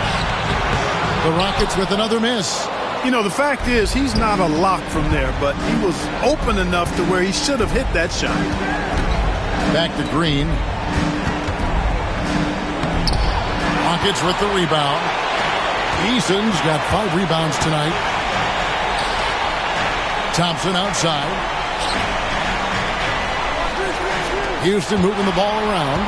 The Rockets with another miss. You know, the fact is he's not a lock from there, but he was open enough to where he should have hit that shot. Back to Green. Rockets with the rebound. Eason's got 5 rebounds tonight. Thompson outside. Houston moving the ball around.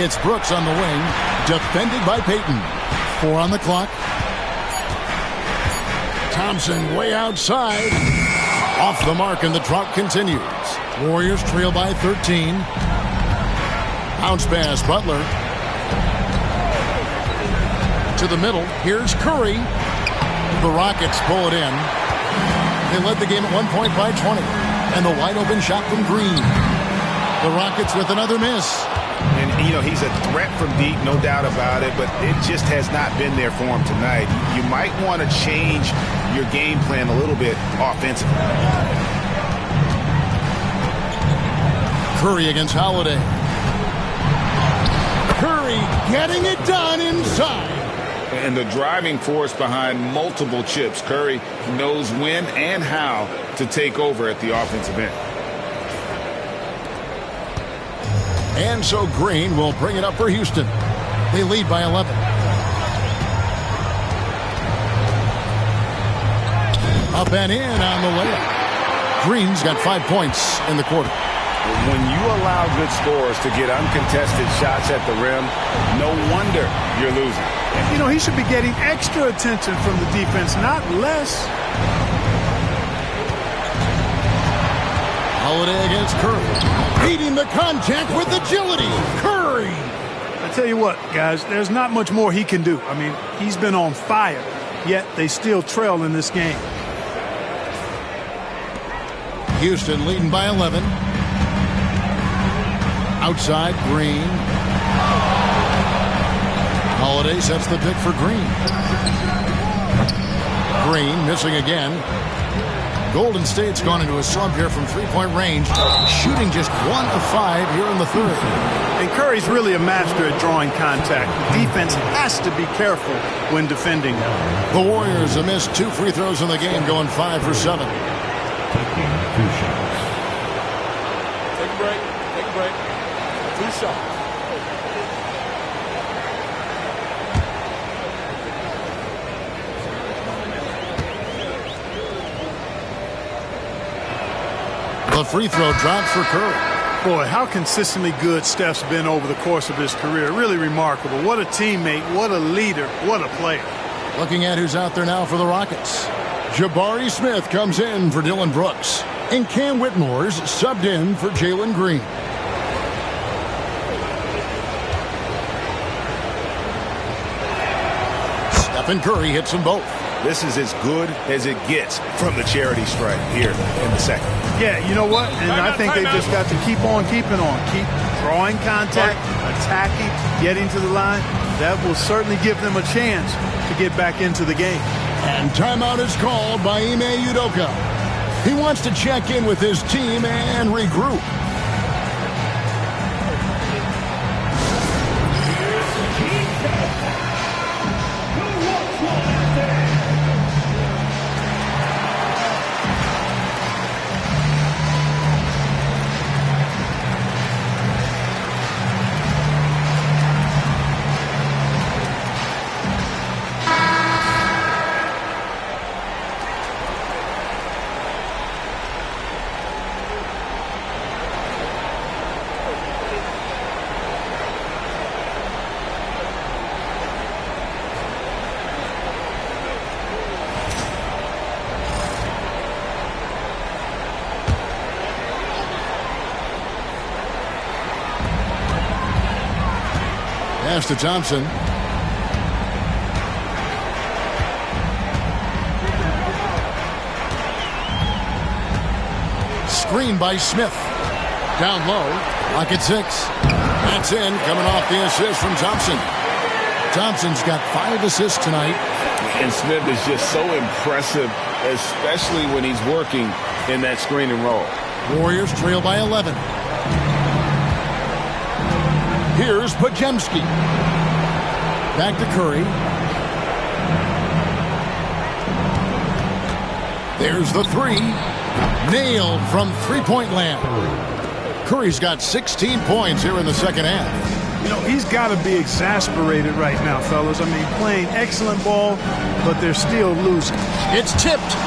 It's Brooks on the wing. Defended by Payton. 4 on the clock. Thompson way outside. Off the mark, and the drought continues. Warriors trail by 13. Bounce pass, Butler. To the middle. Here's Curry. The Rockets pull it in. They led the game at one point by 20. And the wide open shot from Green. The Rockets with another miss. And, you know, he's a threat from deep, no doubt about it, but it just has not been there for him tonight. You might want to change your game plan a little bit offensively. Curry against Holiday. Curry getting it done inside. And the driving force behind multiple chips. Curry knows when and how to take over at the offensive end. And so Green will bring it up for Houston. They lead by 11. Up and in on the layup. Green's got 5 points in the quarter. When you allow good scorers to get uncontested shots at the rim, no wonder you're losing. You know, he should be getting extra attention from the defense, not less. Holiday against Curry. Beating the contact with agility. Curry. I tell you what, guys, there's not much more he can do. I mean, he's been on fire, yet they still trail in this game. Houston leading by 11. Outside, Green. Holiday sets the pick for Green. Green missing again. Golden State's gone into a slump here from three-point range, shooting just 1 of 5 here in the third. And Curry's really a master at drawing contact. The defense has to be careful when defending. The Warriors have missed 2 free throws in the game, going 5 for 7. 2 shots. Take a break. Take a break. 2 shots. The free throw drops for Curry. Boy, how consistently good Steph's been over the course of his career. Really remarkable. What a teammate, what a leader, what a player. Looking at who's out there now for the Rockets. Jabari Smith comes in for Dylan Brooks. And Cam Whitmore's subbed in for Jalen Green. Stephen Curry hits them both. This is as good as it gets from the charity stripe here in the second. Yeah, you know what? And I think they just got to keep on keeping on. Keep drawing contact, attacking, getting to the line. That will certainly give them a chance to get back into the game. And timeout is called by Ime Udoka. He wants to check in with his team and regroup. Pass to Thompson. Screen by Smith. Down low. Pocket 6. That's in. Coming off the assist from Thompson. Thompson's got 5 assists tonight. And Smith is just so impressive, especially when he's working in that screen and roll. Warriors trail by 11. Here's Podziemski. Back to Curry. There's the 3. Nailed from three-point land. Curry's got 16 points here in the second half. You know, he's got to be exasperated right now, fellas. I mean, playing excellent ball, but they're still losing. It's tipped.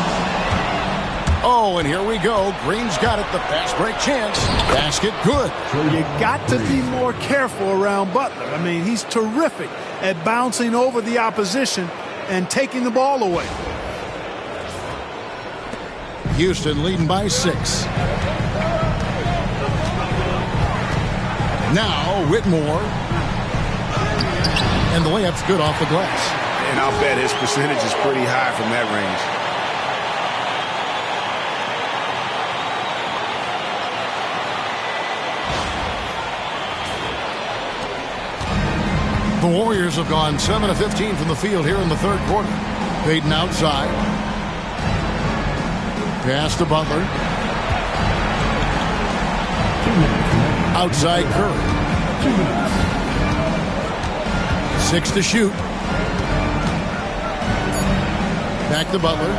Oh, and here we go. Green's got it. The fast break chance. Basket good. You got to be more careful around Butler. I mean, he's terrific at bouncing over the opposition and taking the ball away. Houston leading by 6. Now Whitmore. And the layup's good off the glass. And I'll bet his percentage is pretty high from that range. The Warriors have gone 7 of 15 from the field here in the third quarter. Payton outside. Pass to Butler. Outside Curry. 6 to shoot. Back to Butler.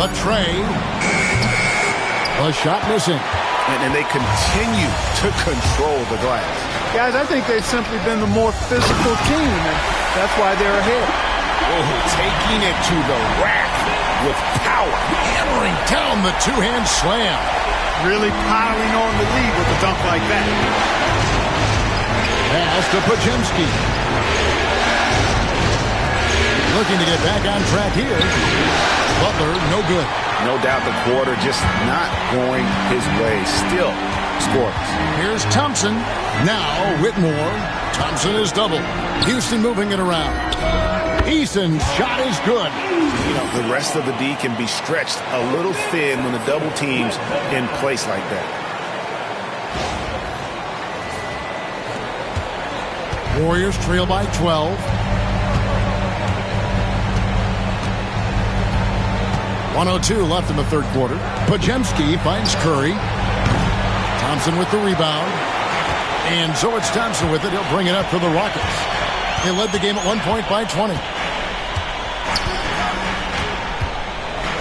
Latrey. A shot missing. And they continue to control the glass. Guys, I think they've simply been the more physical team, and that's why they're ahead. Oh, taking it to the rack with power. Hammering down the two-hand slam. Really piling on the lead with a dunk like that. Pass to Podziemski. Looking to get back on track here. Butler, no good. No doubt the quarter just not going his way. Still scoreless. Here's Thompson. Now Whitmore. Thompson is double. Houston moving it around. Eason's shot is good. You know, the rest of the D can be stretched a little thin when the double team's in place like that. Warriors trail by 12. 1:02 left in the third quarter. Podziemski finds Curry. Thompson with the rebound. And so it's Thompson with it. He'll bring it up for the Rockets. They led the game at 1 point by 20.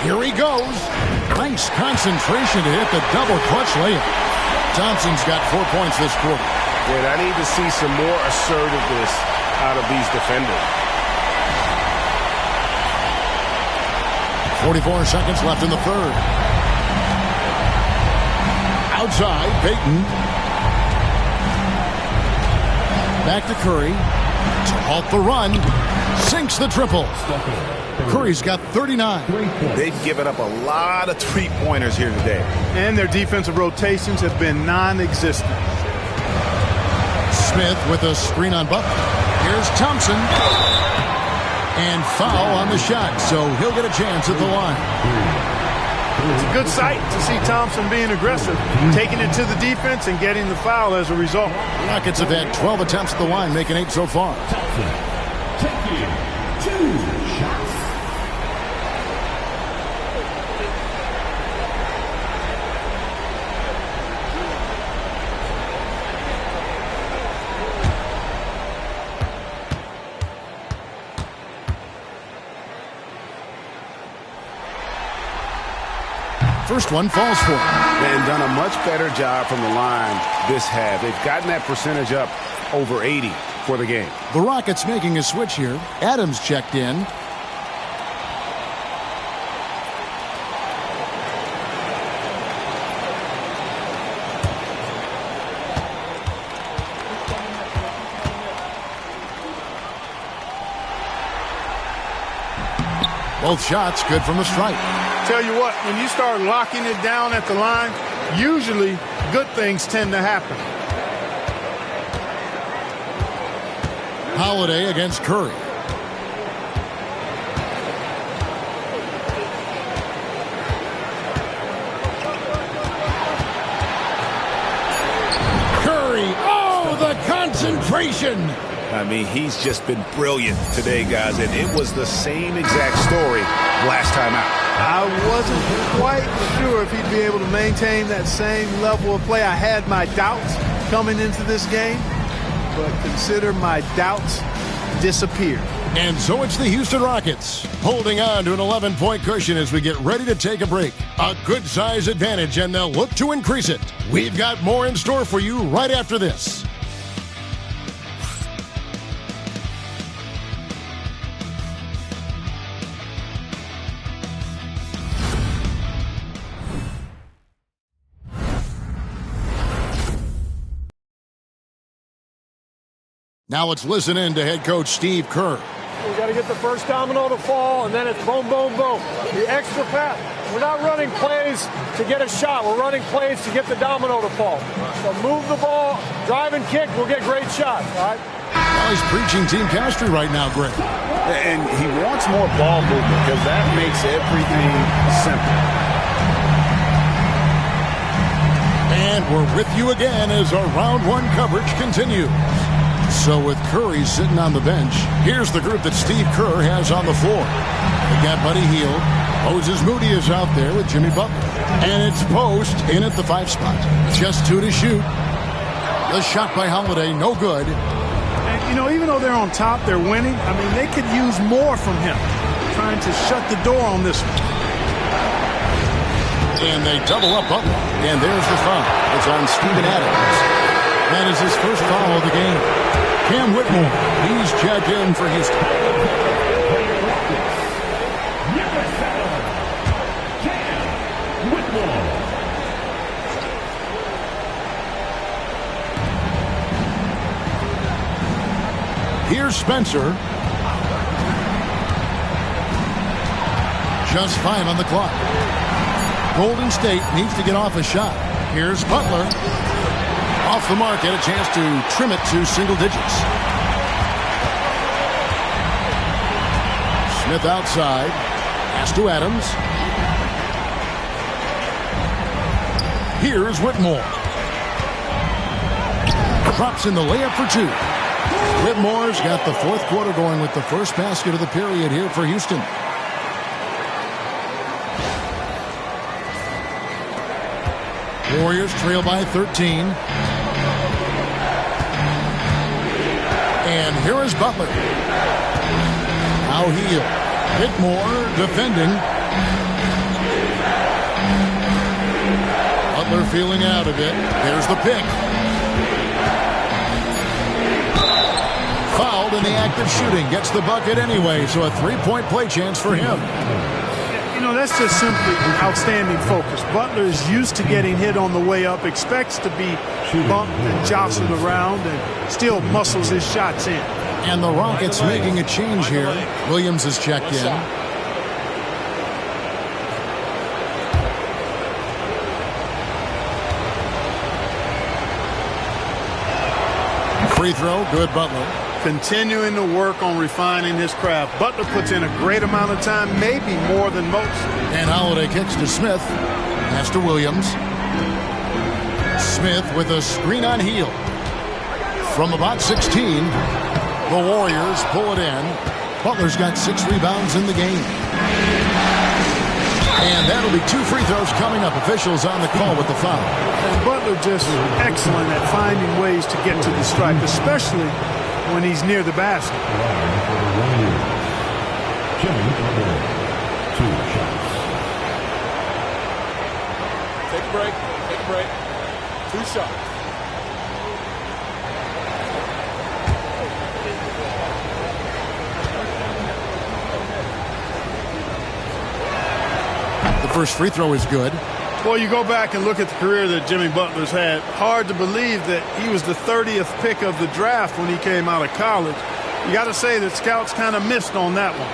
Here he goes. Nice concentration to hit the double clutch layup. Thompson's got 4 points this quarter. And I need to see some more assertiveness out of these defenders. 44 seconds left in the third. Outside, Payton. Back to Curry. To halt the run. Sinks the triple. Curry's got 39. They've given up a lot of three-pointers here today. And their defensive rotations have been non-existent. Smith with a screen on Butler. Here's Thompson. And foul on the shot, so he'll get a chance at the line. It's a good sight to see Thompson being aggressive, taking it to the defense and getting the foul as a result. The Rockets have had 12 attempts at the line, making 8 so far. Taking 2 shots. First one falls for him. And done a much better job from the line this half. They've gotten that percentage up over 80 for the game. The Rockets making a switch here. Adams checked in. Both shots good from the stripe. Tell you what, when you start locking it down at the line, usually good things tend to happen. Holiday against Curry. Curry, oh, the concentration. I mean, he's just been brilliant today, guys, and it was the same exact story last time out. I wasn't quite sure if he'd be able to maintain that same level of play. I had my doubts coming into this game, but consider my doubts disappeared. And so it's the Houston Rockets holding on to an 11-point cushion as we get ready to take a break. A good size advantage, and they'll look to increase it. We've got more in store for you right after this. Now let's listen in to head coach Steve Kerr. We got to get the first domino to fall, and then it's boom, boom, boom. The extra pass. We're not running plays to get a shot. We're running plays to get the domino to fall. So move the ball, drive and kick, we'll get great shots, all right? Well, he's preaching team chemistry right now, Greg. And he wants more ball movement because that makes everything simple. And we're with you again as our round one coverage continues. So with Curry sitting on the bench, here's the group that Steve Kerr has on the floor. They got Buddy Hield. Moses Moody is out there with Jimmy Butler. And it's Post in at the 5 spot. Just 2 to shoot. The shot by Holiday, no good. And, you know, even though they're on top, they're winning. I mean, they could use more from him. Trying to shut the door on this one. And they double up Butler. And there's the foul. It's on Steven Adams. That is his first foul of the game. Cam Whitmore, he's checked in for Houston. Cam Whitmore. Here's Spencer. Just 5 on the clock. Golden State needs to get off a shot. Here's Butler. Off the mark, get a chance to trim it to single digits. Smith outside. Pass to Adams. Here's Whitmore. Drops in the layup for 2. Whitmore's got the fourth quarter going with the first basket of the period here for Houston. Warriors trail by 13. And here is Butler. Now Hield. Whitmore defending. Butler feeling out of it. There's the pick. Fouled in the act of shooting. Gets the bucket anyway, so a three-point play chance for him. You know, that's just simply outstanding focus. Butler is used to getting hit on the way up, expects to be bumped and jostled around, and still muscles his shots in. And the Rockets making a change here. Williams is checked in. Free throw, good Butler. Continuing to work on refining his craft. Butler puts in a great amount of time, maybe more than most. And Holiday kicks to Smith. Pass to Williams. Smith with a screen on heel. From about 16, the Warriors pull it in. Butler's got 6 rebounds in the game. And that'll be 2 free throws coming up. Officials on the call with the foul. And Butler just excellent at finding ways to get to the stripe, especially when he's near the basket. Take a break. Take a break. 2 shots. The first free throw is good. Well, you go back and look at the career that Jimmy Butler's had. Hard to believe that he was the 30th pick of the draft when he came out of college. You got to say that scouts kind of missed on that one.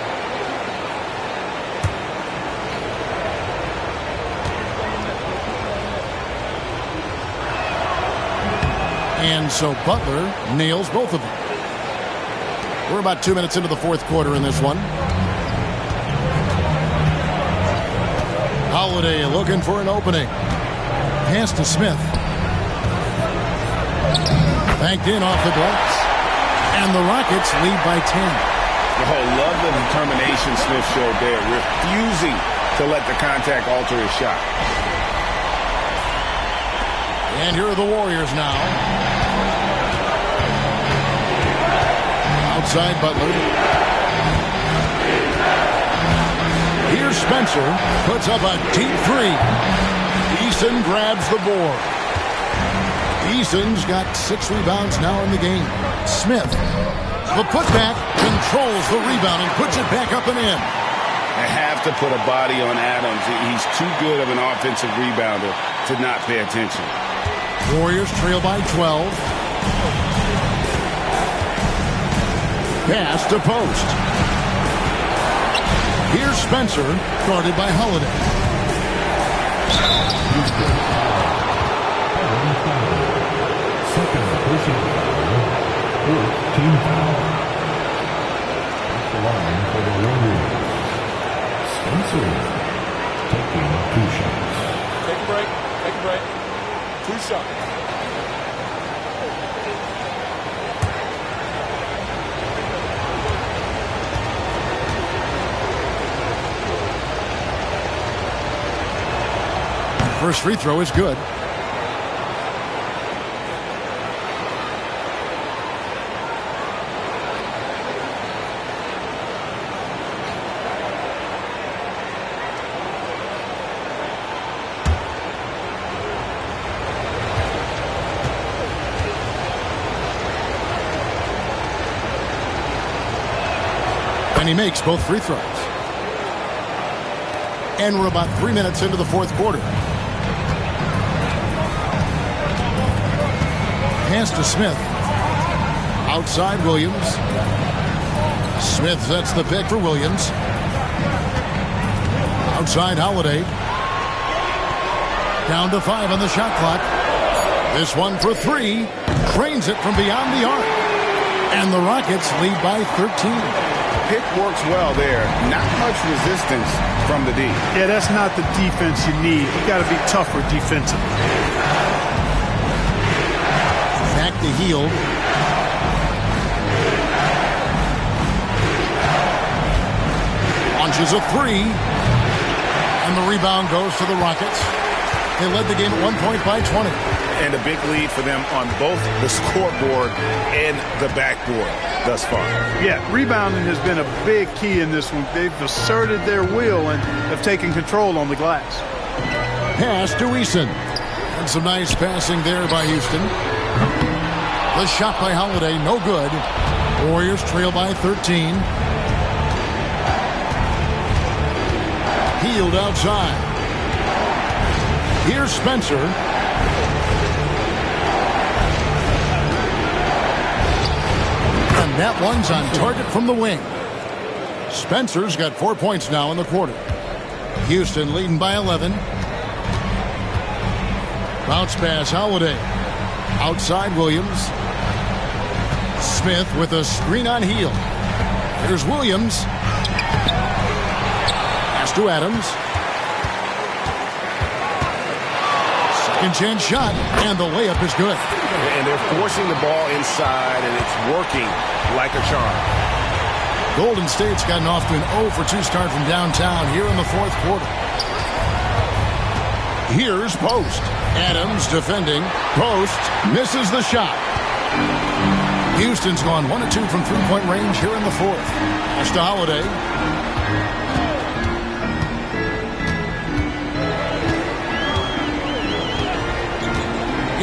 And so Butler nails both of them. We're about 2 minutes into the fourth quarter in this one. Holiday looking for an opening. Pass to Smith. Banked in off the glass. And the Rockets lead by 10. Oh, love the determination Smith showed there, refusing to let the contact alter his shot. And here are the Warriors now. Outside Butler. Here's Spencer. Puts up a deep 3. Eason grabs the board. Eason's got 6 rebounds now in the game. Smith. The putback controls the rebound and puts it back up and in. They have to put a body on Adams. He's too good of an offensive rebounder to not pay attention. Warriors trail by 12. Pass to post. Here's Spencer, guarded by Holiday. Second personal foul. Team foul. That's the line for the Warriors. Spencer taking 2 shots. Take a break. Take a break. 2 shots. First free throw is good. And he makes both free throws. And we're about 3 minutes into the fourth quarter. Pass to Smith. Outside Williams. Smith sets the pick for Williams. Outside Holiday. Down to 5 on the shot clock. This one for 3. Trains it from beyond the arc. And the Rockets lead by 13. Pick works well there. Not much resistance from the D. Yeah, that's not the defense you need. You got to be tougher defensively. Back to Hield. Launches a 3. And the rebound goes to the Rockets. They led the game at 1 point by 20. And a big lead for them on both the scoreboard and the backboard thus far. Yeah, rebounding has been a big key in this one. They've asserted their will and have taken control on the glass. Pass to Eason. Some nice passing there by Houston. The shot by Holiday, no good. Warriors trail by 13. Hield outside. Here's Spencer. And that one's on target from the wing. Spencer's got 4 points now in the quarter. Houston leading by 11. Bounce pass, Holiday. Outside Williams. Smith with a screen on Hield. Here's Williams. Pass to Adams. Second chance shot, and the layup is good. And they're forcing the ball inside, and it's working like a charm. Golden State's gotten off to an 0-for-2 start from downtown here in the fourth quarter. Here's Post. Adams defending. Post misses the shot. Houston's gone 1 of 2 from three-point range here in the fourth. Pass to Holiday.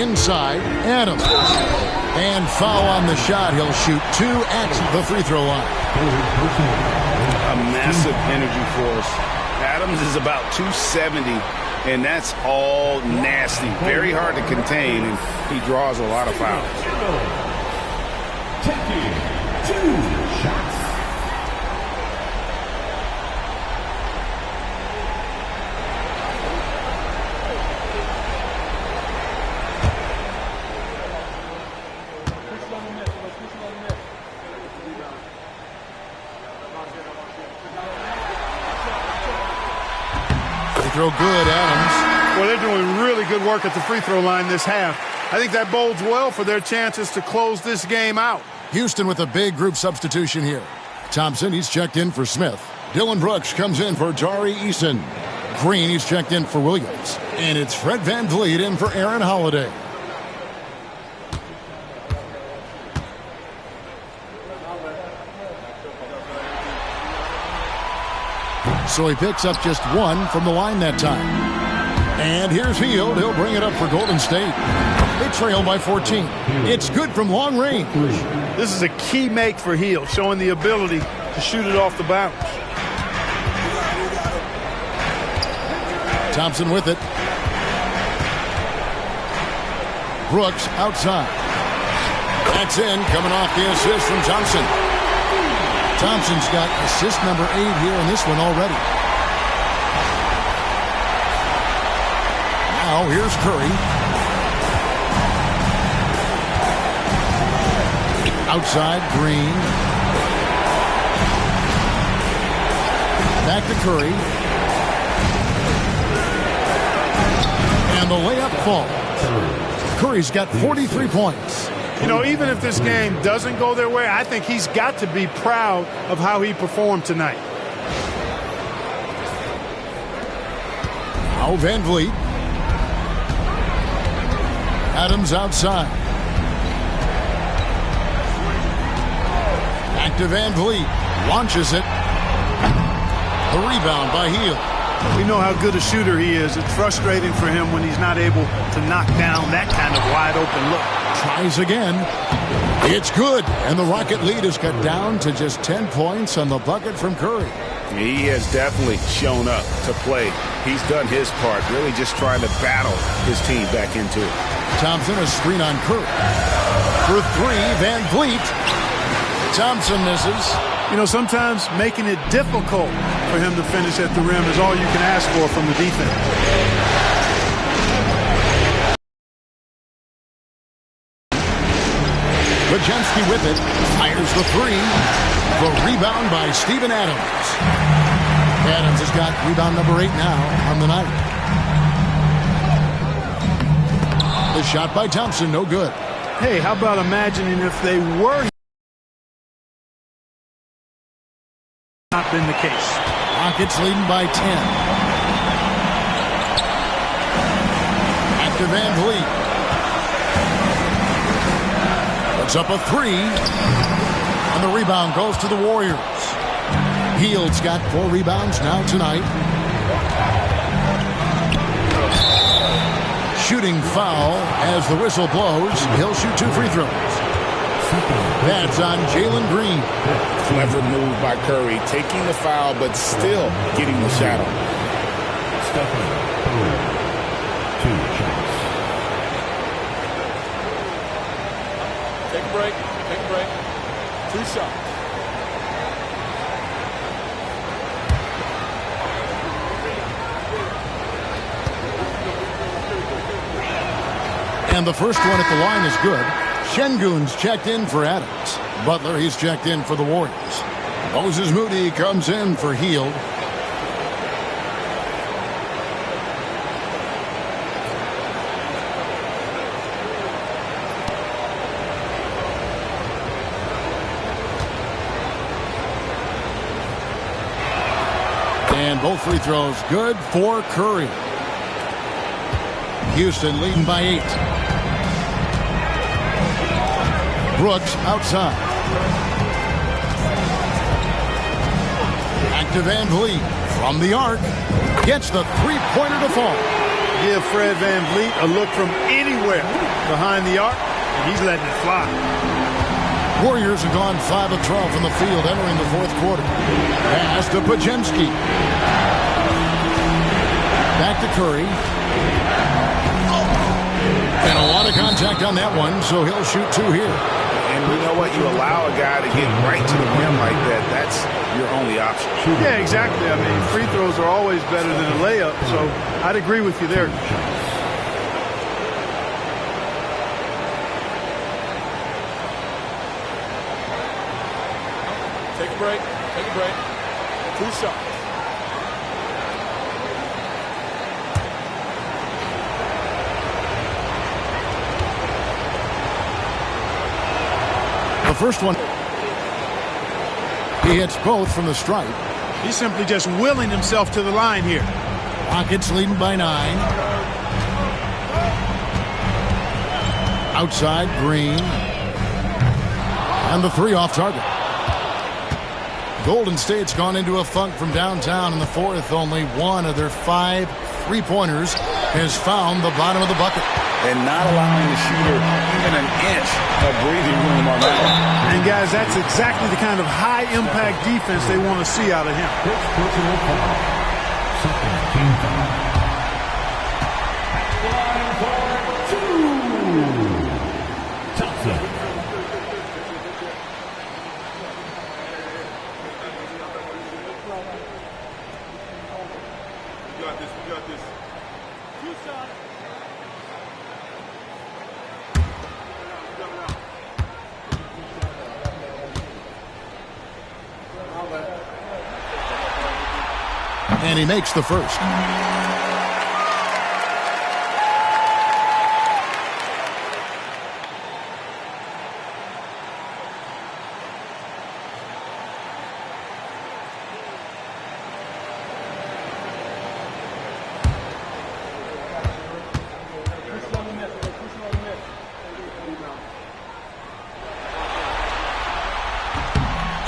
Inside, Adams. And foul on the shot. He'll shoot 2 at the free throw line. A massive energy force. Adams is about 270, and that's all nasty. Very hard to contain, and he draws a lot of fouls. Taking 2 shots. Throw good, Adams. Well, they're doing really good work at the free throw line this half. I think that bodes well for their chances to close this game out. Houston with a big group substitution here. Thompson, he's checked in for Smith. Dylan Brooks comes in for Tari Eason. Green, he's checked in for Williams. And it's Fred VanVleet in for Aaron Holiday. So he picks up just 1 from the line that time. And here's Hield. He'll bring it up for Golden State. They trail by 14. It's good from long range. This is a key make for Hield, showing the ability to shoot it off the bounce. Thompson with it. Brooks outside. That's in, coming off the assist from Thompson. Thompson's got assist number 8 here in this one already. Now here's Curry. Outside, Green. Back to Curry. And the layup falls. Curry's got 43 points. You know, even if this game doesn't go their way, I think he's got to be proud of how he performed tonight. Now VanVleet. Adams outside. Back to VanVleet. Launches it. The rebound by Hield. We know how good a shooter he is. It's frustrating for him when he's not able to knock down that kind of wide open look. Tries again. It's good. And the Rocket lead is cut down to just 10 points on the bucket from Curry. He has definitely shown up to play. He's done his part, really just trying to battle his team back into it. Thompson, a screen on Curry. For 3, VanVleet. Thompson misses. You know, sometimes making it difficult for him to finish at the rim is all you can ask for from the defense. Bajenski with it. Fires the 3. The rebound by Steven Adams. Adams has got rebound number 8 now on the night. The shot by Thompson, no good. Hey, how about imagining if they were not been the case? Rockets leading by 10. Back to VanVleet. Puts up a 3. And the rebound goes to the Warriors. Hield's got 4 rebounds now tonight. shooting foul as the whistle blows. He'll shoot 2 free throws. That's on Jalen Green. Clever move by Curry, taking the foul but still getting the shot on. Stephen Curry, 2 shots. Take a break. Take a break. 2 shots. And the first one at the line is good. Şengün's checked in for Adams. Butler, he's checked in for the Warriors. Moses Moody comes in for Hield. And both free throws good for Curry. Houston leading by 8. Brooks outside. Back to Van Vliet from the arc. Gets the three-pointer to fall. Give Fred Van Vliet a look from anywhere behind the arc, and he's letting it fly. Warriors have gone 5 of 12 from the field entering the fourth quarter. Pass to Podziemski. Back to Curry. And a lot of contact on that one, so he'll shoot 2 here. And you know what? You allow a guy to get right to the rim like that. That's your only option. Yeah, exactly. I mean, free throws are always better than a layup, so I'd agree with you there. Take a break. Take a break. 2 shots. The first one, he hits both from the stripe. He's simply just willing himself to the line here. Rockets leading by 9. Outside, Green. And the 3 off target. Golden State's gone into a funk from downtown in the fourth. Only one of their 5 three-pointers has found the bottom of the bucket. And not allowing the shooter even an inch of breathing room on that one. And guys, that's exactly the kind of high-impact defense they want to see out of him. Personal foul. Second team foul. Line for 2. Thompson. And he makes the first.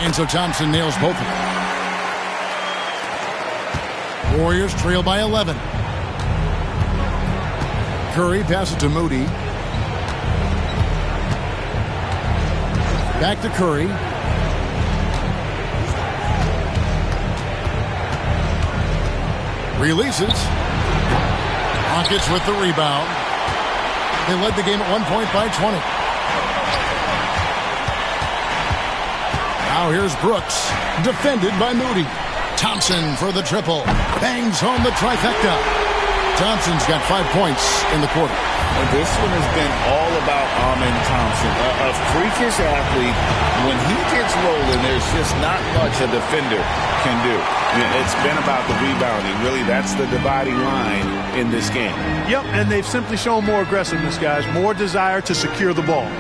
And so Thompson nails both of them. Warriors trail by 11. Curry passes to Moody. Back to Curry. Releases. Rockets with the rebound. They led the game at 1 point by 20. Now here's Brooks, defended by Moody. Thompson for the triple. Bangs home the trifecta. Thompson's got 5 points in the quarter. And this one has been all about Amen Thompson. A freakish athlete. When he gets rolling, there's just not much a defender can do. It's been about the rebounding. Really, that's the dividing line in this game. Yep, and they've simply shown more aggressiveness, guys. More desire to secure the ball.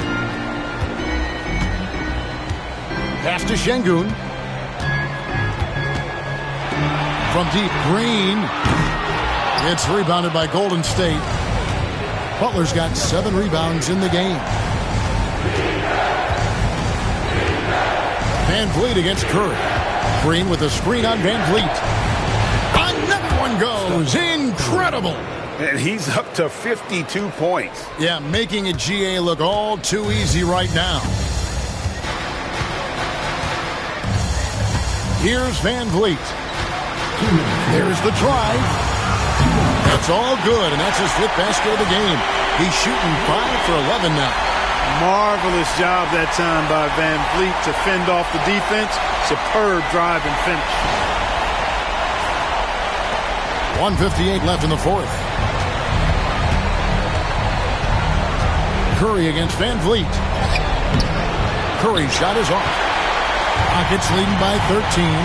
Pass to Şengün. From deep, Green. It's rebounded by Golden State. Butler's got 7 rebounds in the game. Van Vliet against Curry. Green with a screen on Van Vliet. Another one goes. Incredible. And he's up to 52 points. Yeah, making a GA look all too easy right now. Here's Van Vliet. There's the drive. That's all good, and that's his 5th basket of the game. He's shooting 5 for 11 now. Marvelous job that time by Van Vliet to fend off the defense. Superb drive and finish. 1:58 left in the 4th. Curry against Van Vliet. Curry's shot is off. Rockets leading by 13.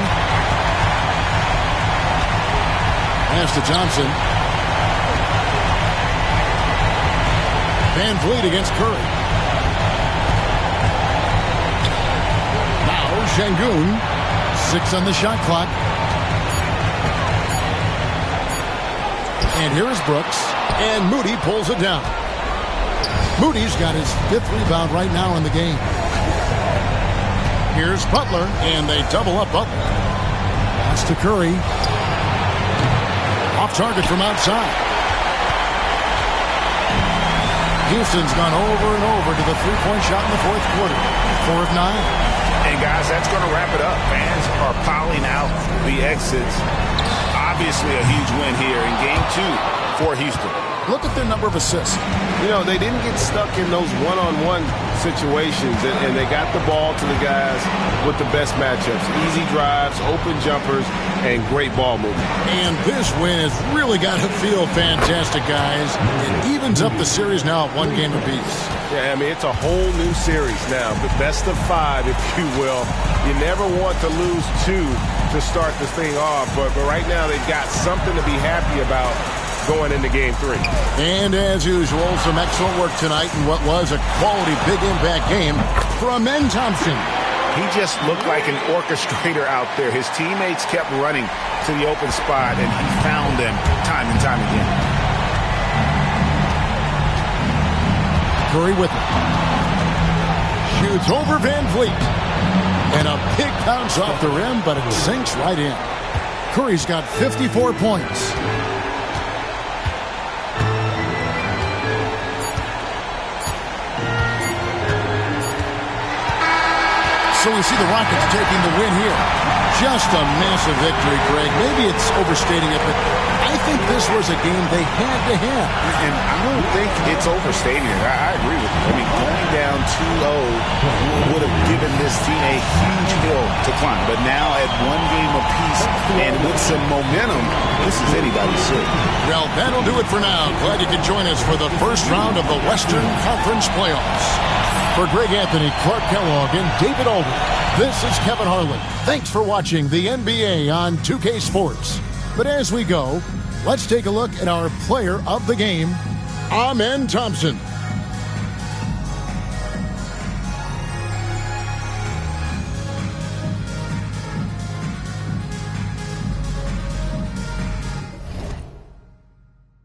Pass to Johnson. Van Vliet against Curry. Now Şengün. 6 on the shot clock. And here is Brooks. And Moody pulls it down. Moody's got his 5th rebound right now in the game. Here's Butler, and they double up Butler. That's to Curry. Off target from outside. Houston's gone over and over to the 3-point shot in the 4th quarter. 4 of 9. And guys, that's going to wrap it up. Fans are piling out the exits. Obviously a huge win here in game 2 for Houston. Look at their number of assists. You know, they didn't get stuck in those one-on-one situations, and they got the ball to the guys with the best matchups. Easy drives, open jumpers, and great ball movement. And this win has really got to feel fantastic, guys. It evens up the series now at 1 game apiece. Yeah, I mean, it's a whole new series now. The best of 5, if you will. You never want to lose 2 to start this thing off, but right now they've got something to be happy about going into game 3. And as usual, some excellent work tonight in what was a quality big impact game for Amen Thompson. He just looked like an orchestrator out there. His teammates kept running to the open spot, and he found them time and time again. Curry with it. Shoots over Van Vliet. And a big bounce off the rim, but it sinks right in. Curry's got 54 points. So we see the Rockets taking the win here. Just a massive victory, Greg. Maybe it's overstating it, but I think this was a game they had to have. And I don't think it's overstating it. I agree with you. I mean, going down 2-0 would have given this team a huge hill to climb. But now at 1 game apiece and with some momentum, this is anybody's city. Well, that'll do it for now. Glad you could join us for the first round of the Western Conference playoffs. For Greg Anthony, Clark Kellogg, and David Aldridge, this is Kevin Harlan. Thanks for watching the NBA on 2K Sports. But as we go, let's take a look at our player of the game, Amen Thompson.